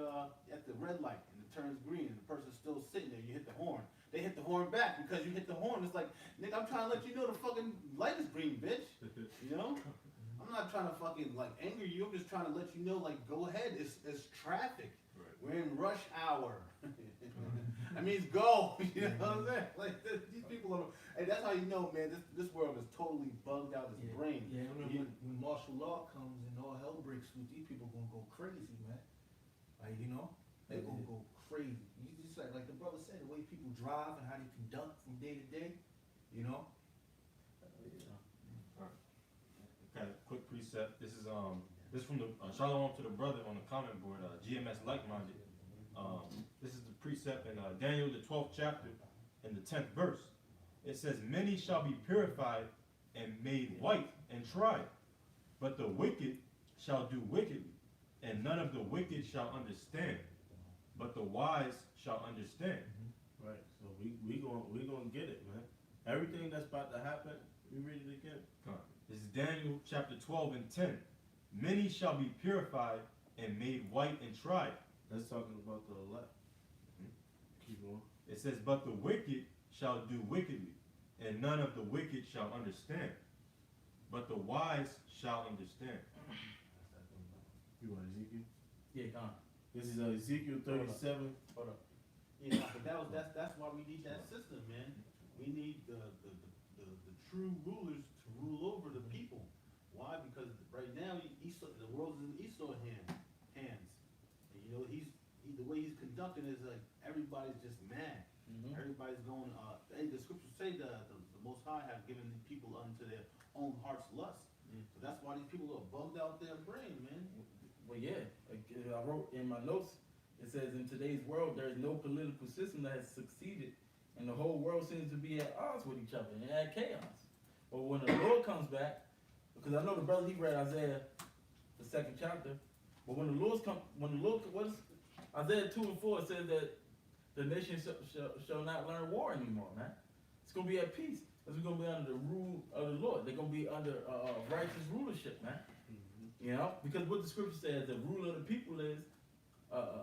at the red light and it turns green and the person's still sitting there. You hit the horn. They hit the horn back because you hit the horn. It's like, nigga, I'm trying to let you know the fucking light is green, bitch. I'm not trying to fucking like anger you. I'm just trying to let you know, like, go ahead. It's traffic. Right. We're in rush hour. That means go. You know what I'm saying? Like, these people are. Hey, that's how you know, man. This world is totally bugged out his brain. Yeah, when martial law comes and all hell breaks loose, these people gonna go crazy, man. Like, they're gonna go crazy. You just like the brother said, the way people drive and how they conduct from day to day, Okay, quick precept. This is from the Shalom to the brother on the comment board. GMS like-minded. This is the precept in Daniel the 12th chapter, in the 10th verse. It says, "Many shall be purified and made white and tried, but the wicked shall do wickedly, and none of the wicked shall understand, but the wise shall understand." Right. So we gonna get it, man. Everything that's about to happen, we read it again. This is Daniel chapter 12 and 10. "Many shall be purified and made white and tried." That's talking about the elect. Keep going. It says, "But the wicked shall do wickedly, and none of the wicked shall understand, but the wise shall understand." You want Ezekiel? Yeah, come on. This is Ezekiel 37. Hold up. Yeah, but that's why we need that system, man. We need the true rulers to rule over the people. Why? Because right now Esau, the world's in Esau's hands. And you know, the way he's conducting is like everybody's just mad. Mhm. Everybody's going. Hey, the scriptures say the Most High have given the people unto their own heart's lust. Yeah. So that's why these people are bugged out their brain, man. Well, yeah, like, I wrote in my notes, it says in today's world, there is no political system that has succeeded, and the whole world seems to be at odds with each other and at chaos. But when the Lord comes back, because I know the brother, he read Isaiah, the 2nd chapter, but when the Lord, what is Isaiah 2 and 4, it says that the nation shall not learn war anymore, man. It's going to be at peace. Because we're going to be under the rule of the Lord. They're going to be under righteous rulership, man. You know? Because what the scripture says, the ruler of the people is,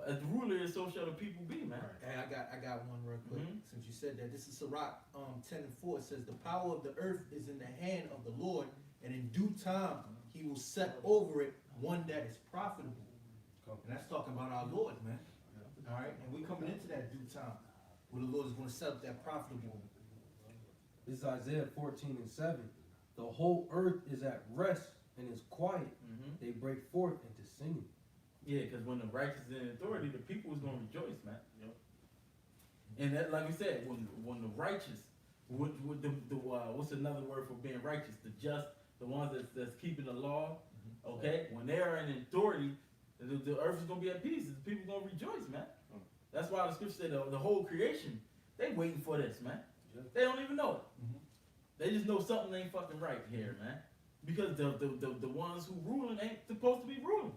as the ruler is, so shall the people be, man. Hey, I got one real quick. Mhm. Since you said that, this is Sirach 10 and 4. It says, the power of the earth is in the hand of the Lord, and in due time he will set over it one that is profitable. And that's talking about our Lord, man. All right? And we coming into that due time, where the Lord is going to set up that profitable. This is Isaiah 14 and 7. The whole earth is at rest and is quiet. Mhm. They break forth into singing. Yeah, because when the righteous is in authority, the people is going to rejoice, man. And that, like we said, when the righteous, what's another word for being righteous? The just, the ones that's keeping the law, okay? When they are in authority, the earth is going to be at peace. The people going to rejoice, man. That's why the scripture said the whole creation, they waiting for this, man. They don't even know it. They just know something ain't fucking right here, man. Because the ones who ruling ain't supposed to be ruling.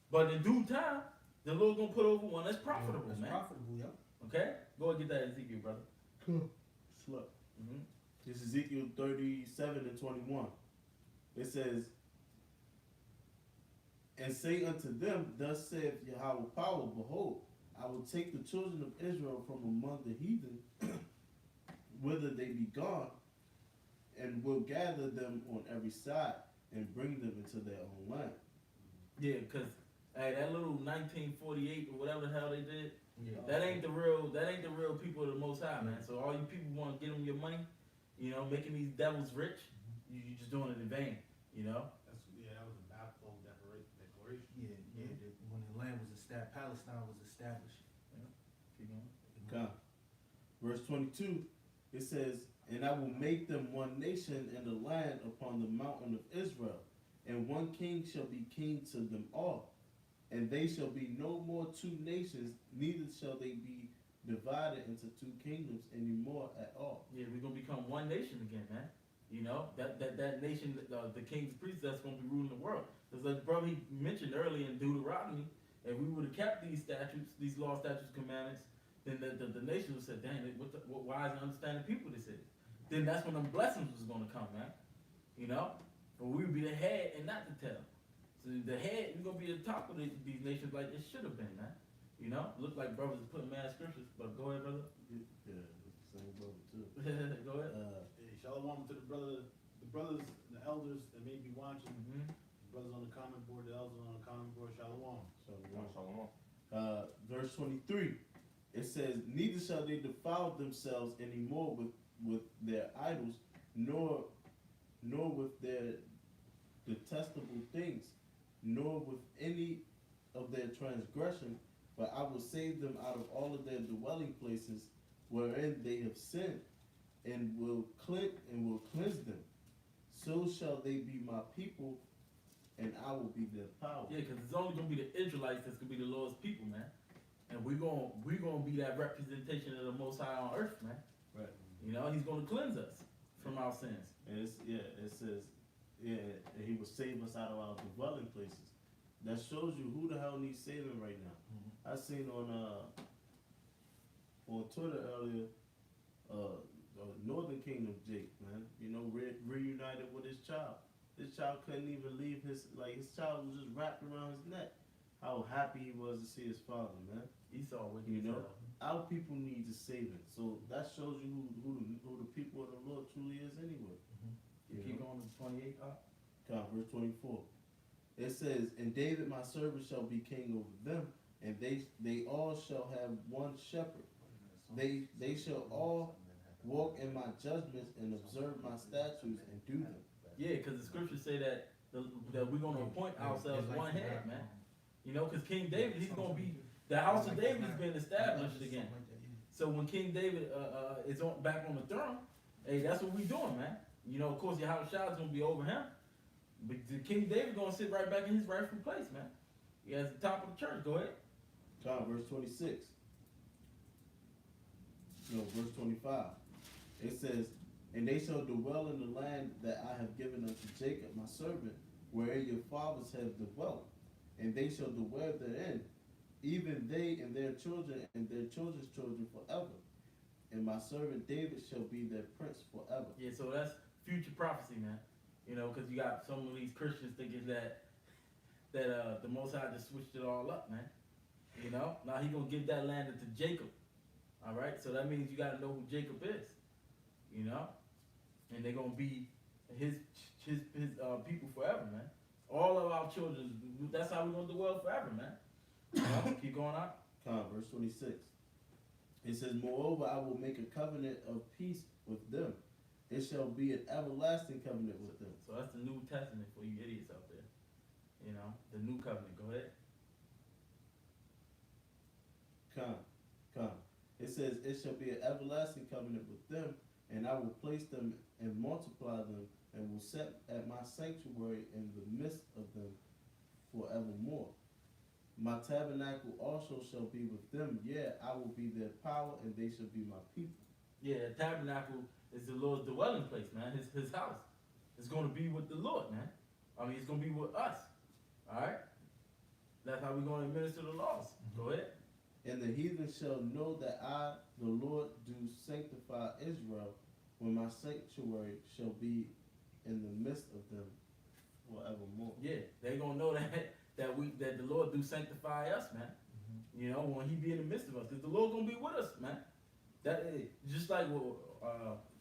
But in due time, the Lord gonna put over one that's profitable, That's man. profitable, yeah. Okay? Go and get that Ezekiel, brother. Slut. Mm-hmm. This is Ezekiel 37 and 21. It says, and say unto them, thus saith Yahweh power, behold, I will take the children of Israel from among the heathen, whither they be gone, and will gather them on every side, and bring them into their own land. Yeah, because hey, that little 1948 or whatever the hell they did, Yeah. that ain't the real people of the Most High, man. So all you people want to get them your money, you know, making these devils rich, you just doing it in vain, you know. That was a Babylon declaration. Yeah. When the land was established, Palestine was established. Keep going. Okay. Verse 22, it says, and I will make them one nation in the land upon the mountain of Israel, and one king shall be king to them all. And they shall be no more two nations, neither shall they be divided into two kingdoms anymore at all. Yeah, we're gonna become one nation again, man. You know, that nation, the king's priests, that's gonna be ruling the world. Because like the brother he mentioned earlier in Deuteronomy, if we would have kept these statutes, these law, statutes, commandments, then the nation would have said, dang, what wise and understanding people this is. Then that's when them blessings was gonna come, man. You know? But we would be the head and not the tail. So the head, we're gonna be the top of these nations like it should have been, man. You know? Look like brothers are putting mad scriptures, but go ahead, brother. Yeah, it's the same brother too. Go ahead. Hey, shalom to the brothers, the elders that may be watching. Mm-hmm. The brothers on the comment board, the elders on the comment board, shalom. Verse 23, it says, neither shall they defile themselves anymore with their idols, nor with their detestable things, nor with any of their transgression, but I will save them out of all of their dwelling places wherein they have sinned, and will cleanse them. So shall they be my people, and I will be their power. Yeah, because it's only gonna be the Israelites that's gonna be the Lord's people, man. And we're gonna be that representation of the Most High on earth, man. Right. You know, He's gonna cleanse us from our sins. And it says, and he will save us out of our dwelling places. That shows you who the hell needs saving right now. I seen on Twitter earlier, Northern Kingdom Jake, man, you know, reunited with his child. His child couldn't even leave his child was just wrapped around his neck. How happy he was to see his father, man. Esau, what You know, our people need the saving. So that shows you who the people of the Lord truly is anyway. You keep going to 28, Verse 24. It says, and David my servant shall be king over them, and they all shall have one shepherd. They shall all walk in my judgments and observe my statutes and do them. Yeah, because the scriptures say that that we're gonna appoint ourselves one head, man. You know, because King David, he's gonna be the house of David is being established again. So when King David is back on the throne, hey, that's what we doing, man. You know, of course, your house shot is gonna be over him, but the King David gonna sit right back in his rightful place, man. He has the top of the church. Go ahead. Verse 26. No, verse 25. It says, and they shall dwell in the land that I have given unto Jacob my servant, wherein your fathers have dwelt, and they shall dwell therein, even they and their children and their children's children forever. And my servant David shall be their prince forever. Yeah, so that's future prophecy, man. You know, because you got some of these Christians thinking that the Most High just switched it all up, man. You know, now he gonna give that land to Jacob. All right, so that means you gotta know who Jacob is. You know, and they're gonna be his people forever, man. All of our children, that's how we're gonna dwell forever, man. You know? Keep going on. Verse 26. It says, moreover, I will make a covenant of peace with them. It shall be an everlasting covenant with them. So that's the New Testament for you idiots out there. You know, the new covenant. Go ahead. It says, it shall be an everlasting covenant with them, and I will place them and multiply them, and will set at my sanctuary in the midst of them forevermore. My tabernacle also shall be with them. Yeah, I will be their power, and they shall be my people. Yeah, the tabernacle is the Lord's dwelling place, man. His house. It's going to be with the Lord, man. I mean, it's going to be with us. All right? That's how we're going to administer the laws. Go ahead. And the heathen shall know that I, the Lord, do sanctify Israel, when my sanctuary shall be in the midst of them forevermore. Yeah, they going to know that the Lord do sanctify us, man. You know, when he be in the midst of us. Because the Lord going to be with us, man. That is just like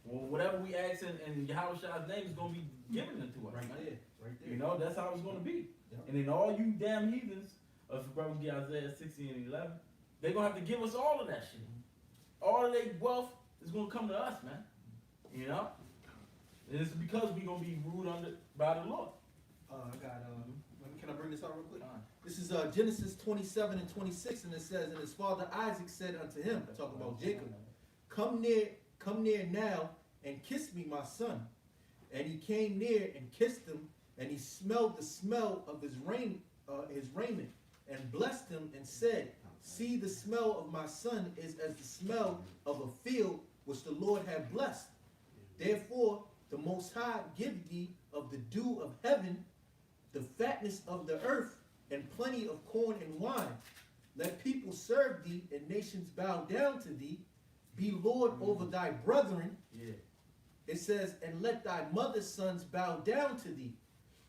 whatever we ask in Yahushua's name is going to be given unto us. Right man. there, right there. You know, that's how it's going to be. Yep. And then all you damn heathens, if your brother get Isaiah 60 and 11, they're going to have to give us all of that shit. All of their wealth is going to come to us, man. You know? And it's because we're going to be ruled by the Lord. Can I bring this out real quick? Fine. This is Genesis 27 and 26, and it says, and his father Isaac said unto him, talking about Jacob, come near now and kiss me, my son. And he came near and kissed him, and he smelled the smell of his raiment, and blessed him, and said, see, the smell of my son is as the smell of a field which the Lord hath blessed. Therefore the Most High give thee of the dew of heaven, the fatness of the earth, and plenty of corn and wine. Let people serve thee, and nations bow down to thee. Be Lord over thy brethren. Yeah. It says, and let thy mother's sons bow down to thee.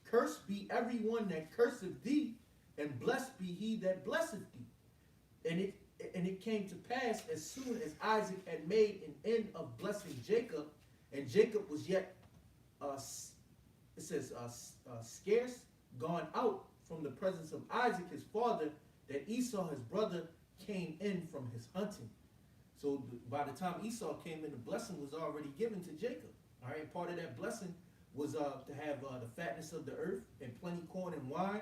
Cursed be everyone that curseth thee, and blessed be he that blesseth thee. And it came to pass, as soon as Isaac had made an end of blessing Jacob, and Jacob was yet, scarce gone out from the presence of Isaac his father, that Esau his brother came in from his hunting. So by the time Esau came in, the blessing was already given to Jacob. All right, part of that blessing was to have the fatness of the earth and plenty corn and wine.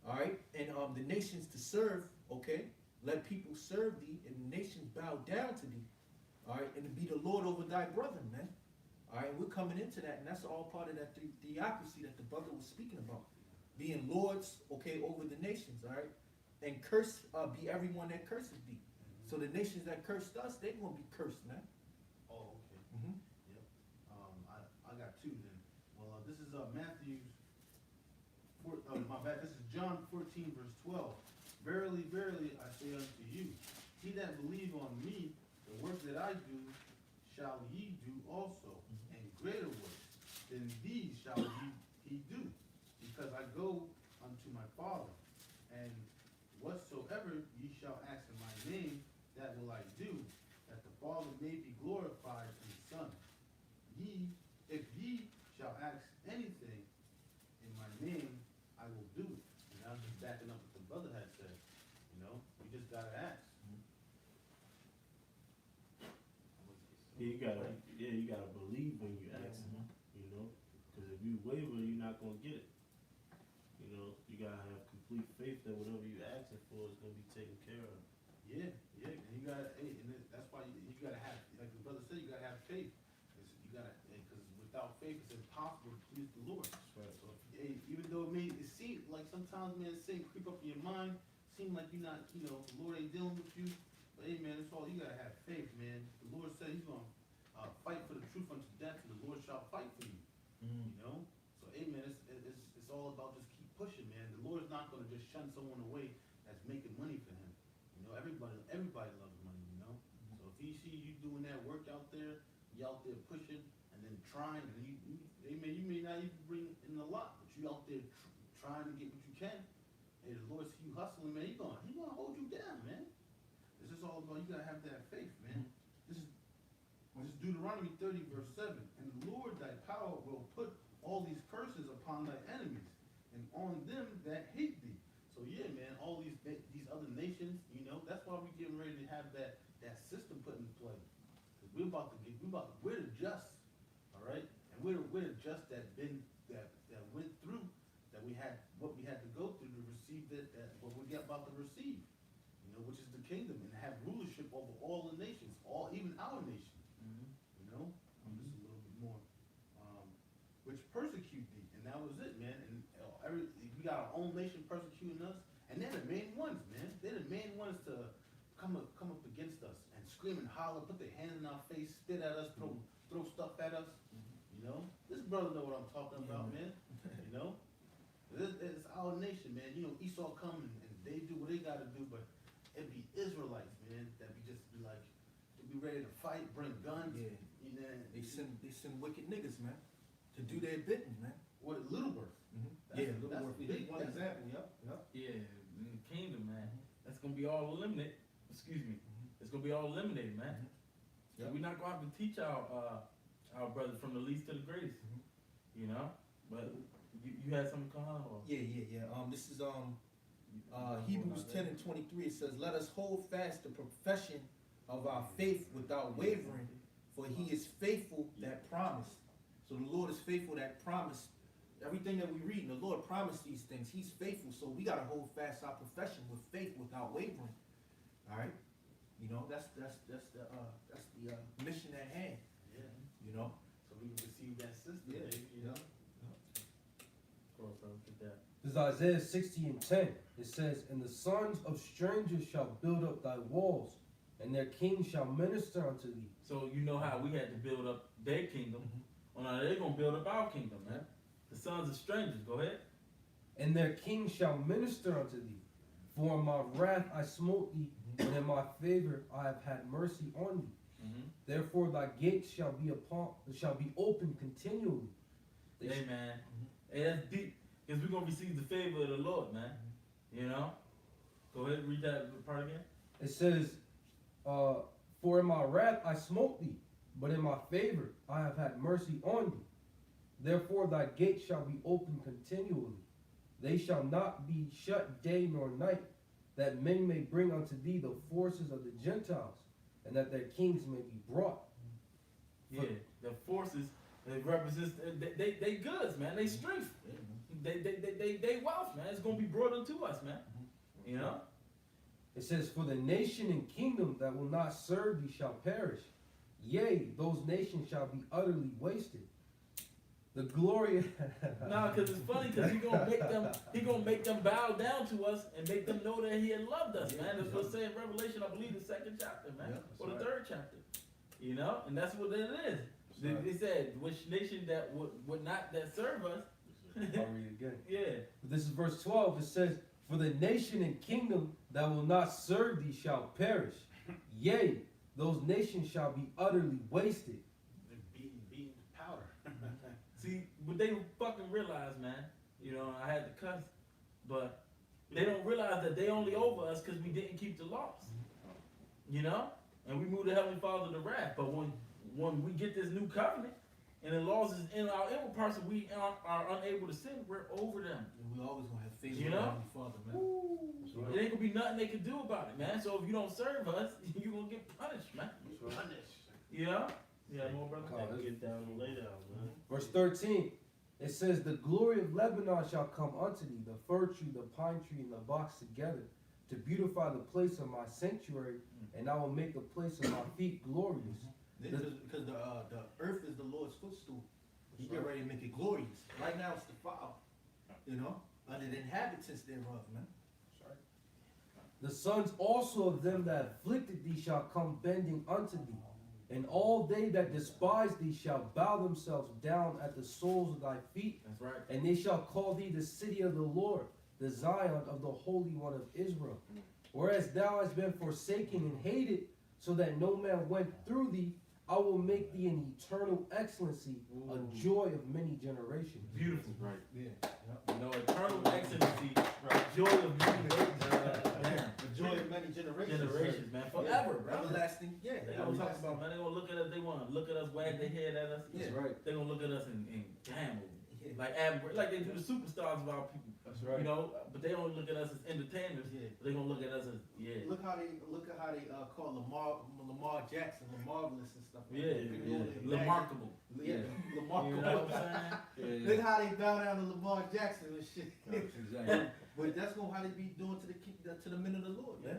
All right, and the nations to serve. Okay, let people serve thee, and the nations bow down to thee. All right, and to be the Lord over thy brethren, man. All right, we're coming into that, and that's all part of that theocracy that the brother was speaking about. Being lords, okay, over the nations, all right? And curse be everyone that curses thee. So the nations that cursed us, they're going to be cursed, man. Oh, okay. Mm-hmm. Yep. I got two then. Well, this is Matthew, my bad, this is John 14, verse 12. Verily, verily, I say unto you, he that believe on me, the work that I do, shall ye do also, and greater works than these shall he do, because I go unto my Father, and whatsoever ye shall ask in my name, that will I do, that the Father may be glorified in the Son. If ye shall ask anything in my name, I will do it. gotta believe when you ask him, you know, because if you waver, you're not gonna get it. You know, you gotta have complete faith that whatever you asking for is gonna be taken care of. Yeah, yeah, and you gotta, hey, and that's why you gotta have, like the brother said, you gotta have faith. You gotta, because without faith, it's impossible to please the Lord. That's right. So, hey, even though it seems like sometimes, man, sin creep up in your mind, seem like you're not, you know, the Lord ain't dealing with you. But hey, man, it's all you gotta have faith, man. The Lord said He's gonna fight for the truth unto death, and the Lord shall fight for you. You know. So, hey, man, it's all about just keep pushing, man. The Lord's not gonna just shun someone away that's making money for Him. You know, everybody loves money. You know. So if He sees you doing that work out there, you out there pushing and then trying, and you may not even bring in a lot, but you out there trying to get what you can. Hey, the Lord see you hustling, man. He gonna hold you down, man. This is all about, you gotta have that faith, man. This is Deuteronomy 30, verse 7. And the Lord thy power will put all these curses upon thy enemies and on them that hate thee. So yeah, man, all these other nations, you know, that's why we're getting ready to have that system put in play. Because we're the just, all right? And we're the just that went through, that we had what we had to go through to receive that what we get about to receive, you know, which is the kingdom, and have rulership over all the nations, even our nation, you know. Just a little bit more, which persecute thee, and that was it, man. And we got our own nation persecuting us, and they're the main ones, man. They're the main ones to come up against us and scream and holler, put their hands in our face, spit at us, throw stuff at us. You know, this brother know what I'm talking about, man. You know, it's our nation, man. You know, Esau come and they do what they got to do, but it be Israelites, man, that be like, to be ready to fight, bring guns. Yeah. You know, They send wicked niggas, man, to do their bidding, man. what Littleworth. Yeah, That's Littleworth. big. One example. Yep. Yeah, in the kingdom, man. That's gonna be all eliminated. Excuse me. It's gonna be all eliminated, man. Yep. We're not gonna have to teach our brothers from the least to the greatest. You know? But you had something come on? Or? Yeah. This is Hebrews 10 and 23. It says, "Let us hold fast the profession of our faith without wavering, for He is faithful that promised." So the Lord is faithful that promised. Everything that we read, and the Lord promised these things. He's faithful, so we gotta hold fast our profession with faith without wavering. All right, you know that's the mission at hand. Yeah. You know. So we can receive that system, Yeah. baby, you know. This is Isaiah 60 and 10. It says, "And the sons of strangers shall build up thy walls, and their kings shall minister unto thee." So you know how we had to build up their kingdom. Well, now they're gonna build up our kingdom, man. The sons of strangers. Go ahead. "And their kings shall minister unto thee. For in my wrath I smote thee, and in my favor I have had mercy on thee. Therefore thy gates shall be open continually." Hey, man. Hey, that's deep. Because we're gonna receive the favor of the Lord, man. You know. Go ahead and read that part again. It says, "For in my wrath I smote thee, but in my favor I have had mercy on thee. Therefore thy gates shall be open continually. They shall not be shut day nor night, that men may bring unto thee the forces of the Gentiles, and that their kings may be brought." Yeah, the forces that represents they goods, man. They strength. They wealth, man. It's gonna be brought unto us, man. You know. It says, "For the nation and kingdom that will not serve thee shall perish. Yea, those nations shall be utterly wasted. The glory." Nah, because it's funny because he gonna make them bow down to us and make them know that he had loved us, man. That's what it says in Revelation, I believe, the 2nd chapter, man, or the 3rd chapter. You know, and that's what it is. They said, "Which nation that would not that serve us." I'll read it again. Yeah. This is verse 12. It says, "For the nation and kingdom that will not serve thee shall perish. Yea, those nations shall be utterly wasted." They're beaten to powder. See, but they don't fucking realize, man. You know, I had to cuss, but they don't realize that they only over us because we didn't keep the laws. You know, and we moved the Heavenly Father to wrath. But when we get this new covenant and the laws is in our inward parts and we are unable to sin, we're over them. And we always gonna have favor You with know? our Heavenly Father, man. It ain't gonna be nothing they can do about it, man. So if you don't serve us, you're gonna get punished, man. Punished. You know? Yeah, more brother. Come on, Get down and lay down, man. Verse 13, it says, the glory of Lebanon shall come unto thee, the fir tree, the pine tree, and the box together, to beautify the place of my sanctuary, and I will make the place of my feet glorious. Because the earth is the Lord's footstool. He get ready to make it glorious. Right now it's defiled. You know? Under the inhabitants thereof, man. The sons also of them that afflicted thee shall come bending unto thee, and all they that despise thee shall bow themselves down at the soles of thy feet, That's right. and they shall call thee the city of the Lord, the Zion of the Holy One of Israel. Whereas thou hast been forsaken and hated, so that no man went through thee, I will make thee an eternal excellency, a joy of many generations. Beautiful. Right. Yeah. You know, eternal excellency, joy of many The joy of many generations, man. Forever, bro. Everlasting. Yeah. They gonna talk about, man, they gonna look at us, they wanna look at us, wag their head at us. That's right. They gonna look at us and damn, Yeah. like they do the superstars of our people. That's right. You know, but they don't look at us as entertainers. Yeah. They gonna look at us as Look at how they call Lamar Jackson, Marvelous and stuff. Yeah, remarkable. Yeah, You Lamarckable. know what I'm saying? Look how they bow down to Lamar Jackson and shit. Exactly. But that's gonna how they be doing to the men of the Lord, man.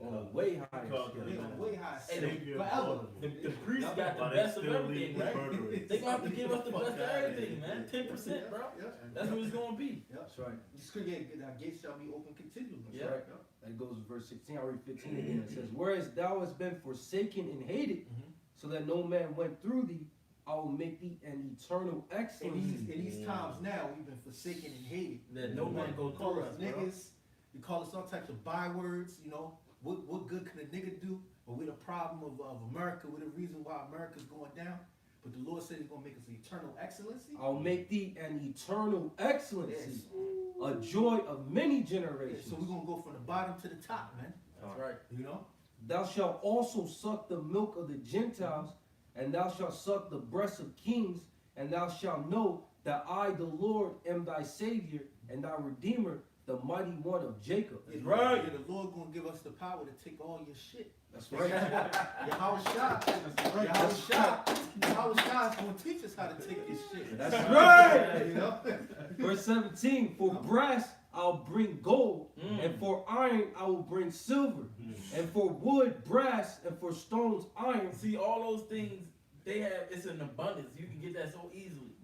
On a way higher Called scale. They the on way high. Hey, Savior of Forever. all of The them. priests got the But best they of still everything, lead right? murderers. They gonna have to give us the Fuck best of outta everything, here. man. 10%, bro. Yeah. That's what it's gonna be. That's right. Just create our gates shall be open continually. Yeah. right. That goes to verse 16. I'll read 15 again. It says, whereas thou hast been forsaken and hated, Mhm. so that no man went through thee, I will make thee an eternal In excellency. these times now, we've been forsaken and hated. That no man go call through us us, bro. niggas. You call us all types of bywords. You know what good can a nigga do? But we're the problem of America. We're the reason why America's going down. But the Lord said He's gonna make us an eternal excellency. I'll make thee an eternal excellency, Yes. a joy of many Yeah, generations. so we're gonna go from the bottom to the top, man. That's right. You know. Thou shalt also suck the milk of the Gentiles, and thou shalt suck the breasts of kings, and thou shalt know that I, the Lord, am thy Savior and thy Redeemer, the mighty one of Jacob. Yeah, Right. Yeah, the Lord gonna give us the power to take all your shit. That's right. Yahweh Shah. Yahweh Shah is gonna teach us how to take this shit. That's right. You know. Verse 17, for brass I'll bring gold, Mm. and for iron I will bring silver, and for wood brass, and for stones iron. See, all those things they have, it's in abundance. You can get that so easily.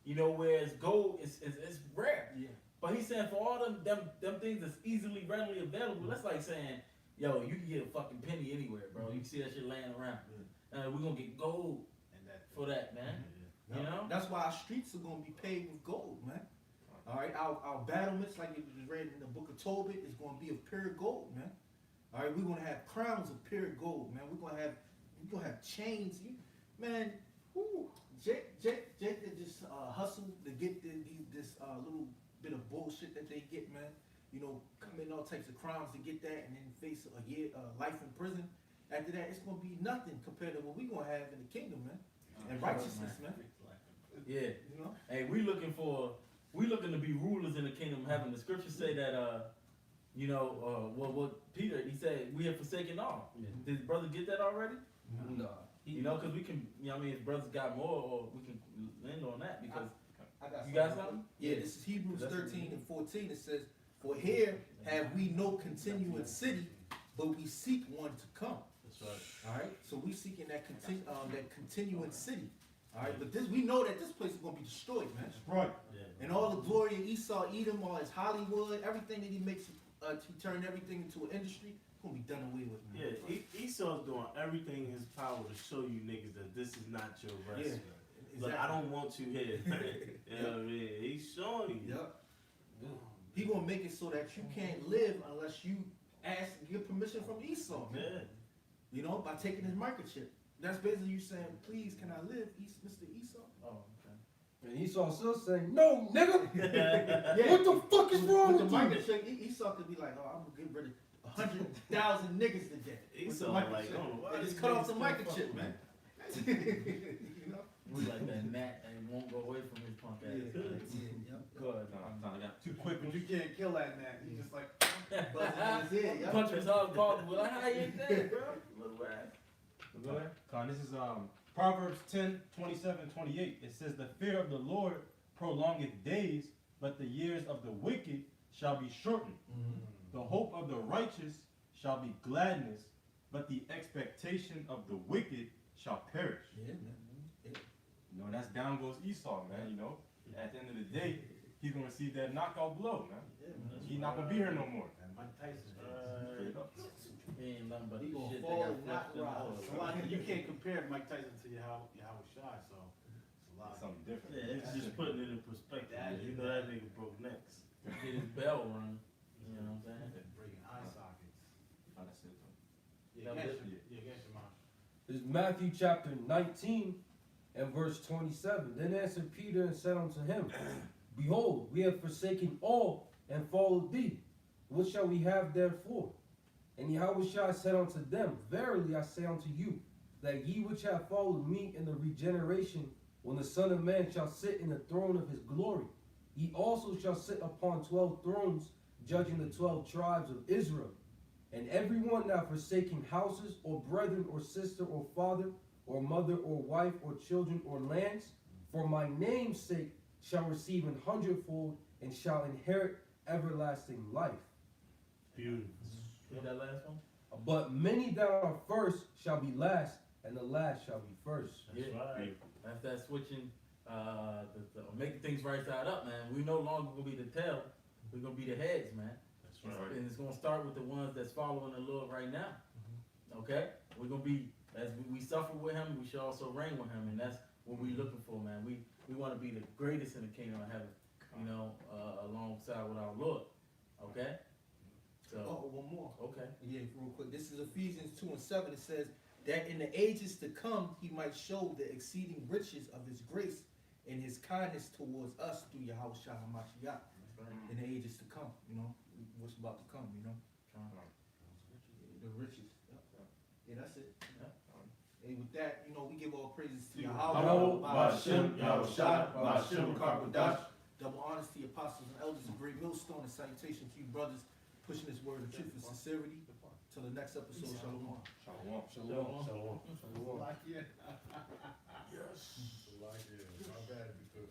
You know, whereas gold is rare. Yeah. But he's saying for all them things that's easily readily available, that's like saying, yo, you can get a fucking penny anywhere, bro. You can see that shit laying around. We're gonna get gold for that, man. You know? That's why our streets are gonna be paved with gold, man. All right, our battlements, like it was read in the book of Tobit, is gonna be of pure gold, man. All right, we're gonna have crowns of pure gold, man. We're gonna have chains, man. Whoo, Jake that just hustle to get this little bit of bullshit that they get, man. You know, come in all types of crimes to get that, and then face a year life in prison. After that, it's gonna be nothing compared to what we gonna have in the kingdom, man, and righteousness, man. Yeah. You know. Hey, we looking to be rulers in the kingdom of heaven. The scriptures say that what Peter, he said we have forsaken all. Did his brother get that already? Nah. You know, because we can, you know what I mean, his brothers got more, or we can land on that because I got you got something? Yeah, this is Hebrews That's 13 and 14. It says, for here have we no continuing city, but we seek one to come. That's right. All right, so we seeking that continuing city. All right, but we know that this place is gonna be destroyed, man. Right. Yeah. And all the glory of Esau, Edom, all his Hollywood, everything that he makes, he turned everything into an industry, gonna be done away with, man. Yeah, Esau's doing everything in his power to show you niggas that this is not your rest. Yeah, But I don't want you here. You know what I mean? He's showing you. Yep. He gonna make it so that you can't live unless you get permission from Esau, man. Yeah. You know, by taking his microchip. That's basically you saying, please, can I live, Mr. Esau? Oh, okay. And Esau still saying, no, nigga. Yeah. What the fuck is wrong With with the you? microchip, Esau could be like, oh, I'm gonna get rid of 100,000 niggas today. With the Esau microchip. like, oh, why They just these cut off niggas the still microchip, fucking man. with me? You know? We like that gnat and won't go away from his punk ass. Go ahead. I got too quick. But you can't kill that man. He just like, Buzzing in his ear, Punch him as hard as possible. Like, how you dead, bro? Little ass. Con, this is Proverbs 10, 27, 28. It says, the fear of the Lord prolongeth days, but the years of the wicked shall be shortened. The hope of the righteous shall be gladness, but the expectation of the wicked shall perish. Yeah, man. Yeah. You know, that's down goes Esau, man, you know. At the end of the day, he's going to receive that knockout blow, man. He's not going to be here no more. And Mike Tyson. Straight up. He ain't nothing but He the gonna shit fall that and got not flushed in the rise. hole. So like, you can't compare Mike Tyson to Yahweh Shai, so it's a lot. It's something different. Yeah, it's just putting it in perspective. That- You know that nigga broke necks. Get his bell rung. You know what I'm saying? Breaking eye sockets. Oh, that's it, though. Yeah, That against was- your, yeah, against your mom. This is Matthew chapter 19 and verse 27. Then answered Peter and said unto him, Behold, we have forsaken all and followed thee. What shall we have therefore? And Yahweh said unto them, Verily I say unto you, that ye which have followed me in the regeneration, when the Son of Man shall sit in the throne of his glory, ye also shall sit upon 12 thrones, judging the 12 tribes of Israel. And every one that forsaking houses, or brethren, or sister, or father, or mother, or wife, or children, or lands, for my name's sake, shall receive an hundredfold, and shall inherit everlasting life. Beautiful. Read that last one? But many that are first shall be last, and the last shall be first. That's Yeah. right. That's that switching, making things right side up, man. We no longer gonna be the tail. We're gonna be the heads, man. That's right. And it's gonna start with the ones that's following the Lord right now. Okay? We're gonna be, as we suffer with him, we should also reign with him, and that's what we're looking for, man. We want to be the greatest in the kingdom of heaven, you know, alongside with our Lord. Okay? So, Oh, one more. okay. Yeah, real quick. This is Ephesians 2 and 7. It says that in the ages to come, he might show the exceeding riches of his grace and his kindness towards us through Yahweh Shai HaMashiach. That's right. In the ages to come, you know, what's about to come, you know. The riches. Yeah, that's it. And with that, you know, we give all praises to Yahweh. Bashem, Yahushua, Bashem, Karkadash. Double honors to the apostles and elders, a great millstone, and salutation to you brothers, pushing this word of truth and sincerity. Till the next episode, Shalom. Shalom. Shalom. Shalom. Like, yeah. Yes. Like, yeah. My bad, because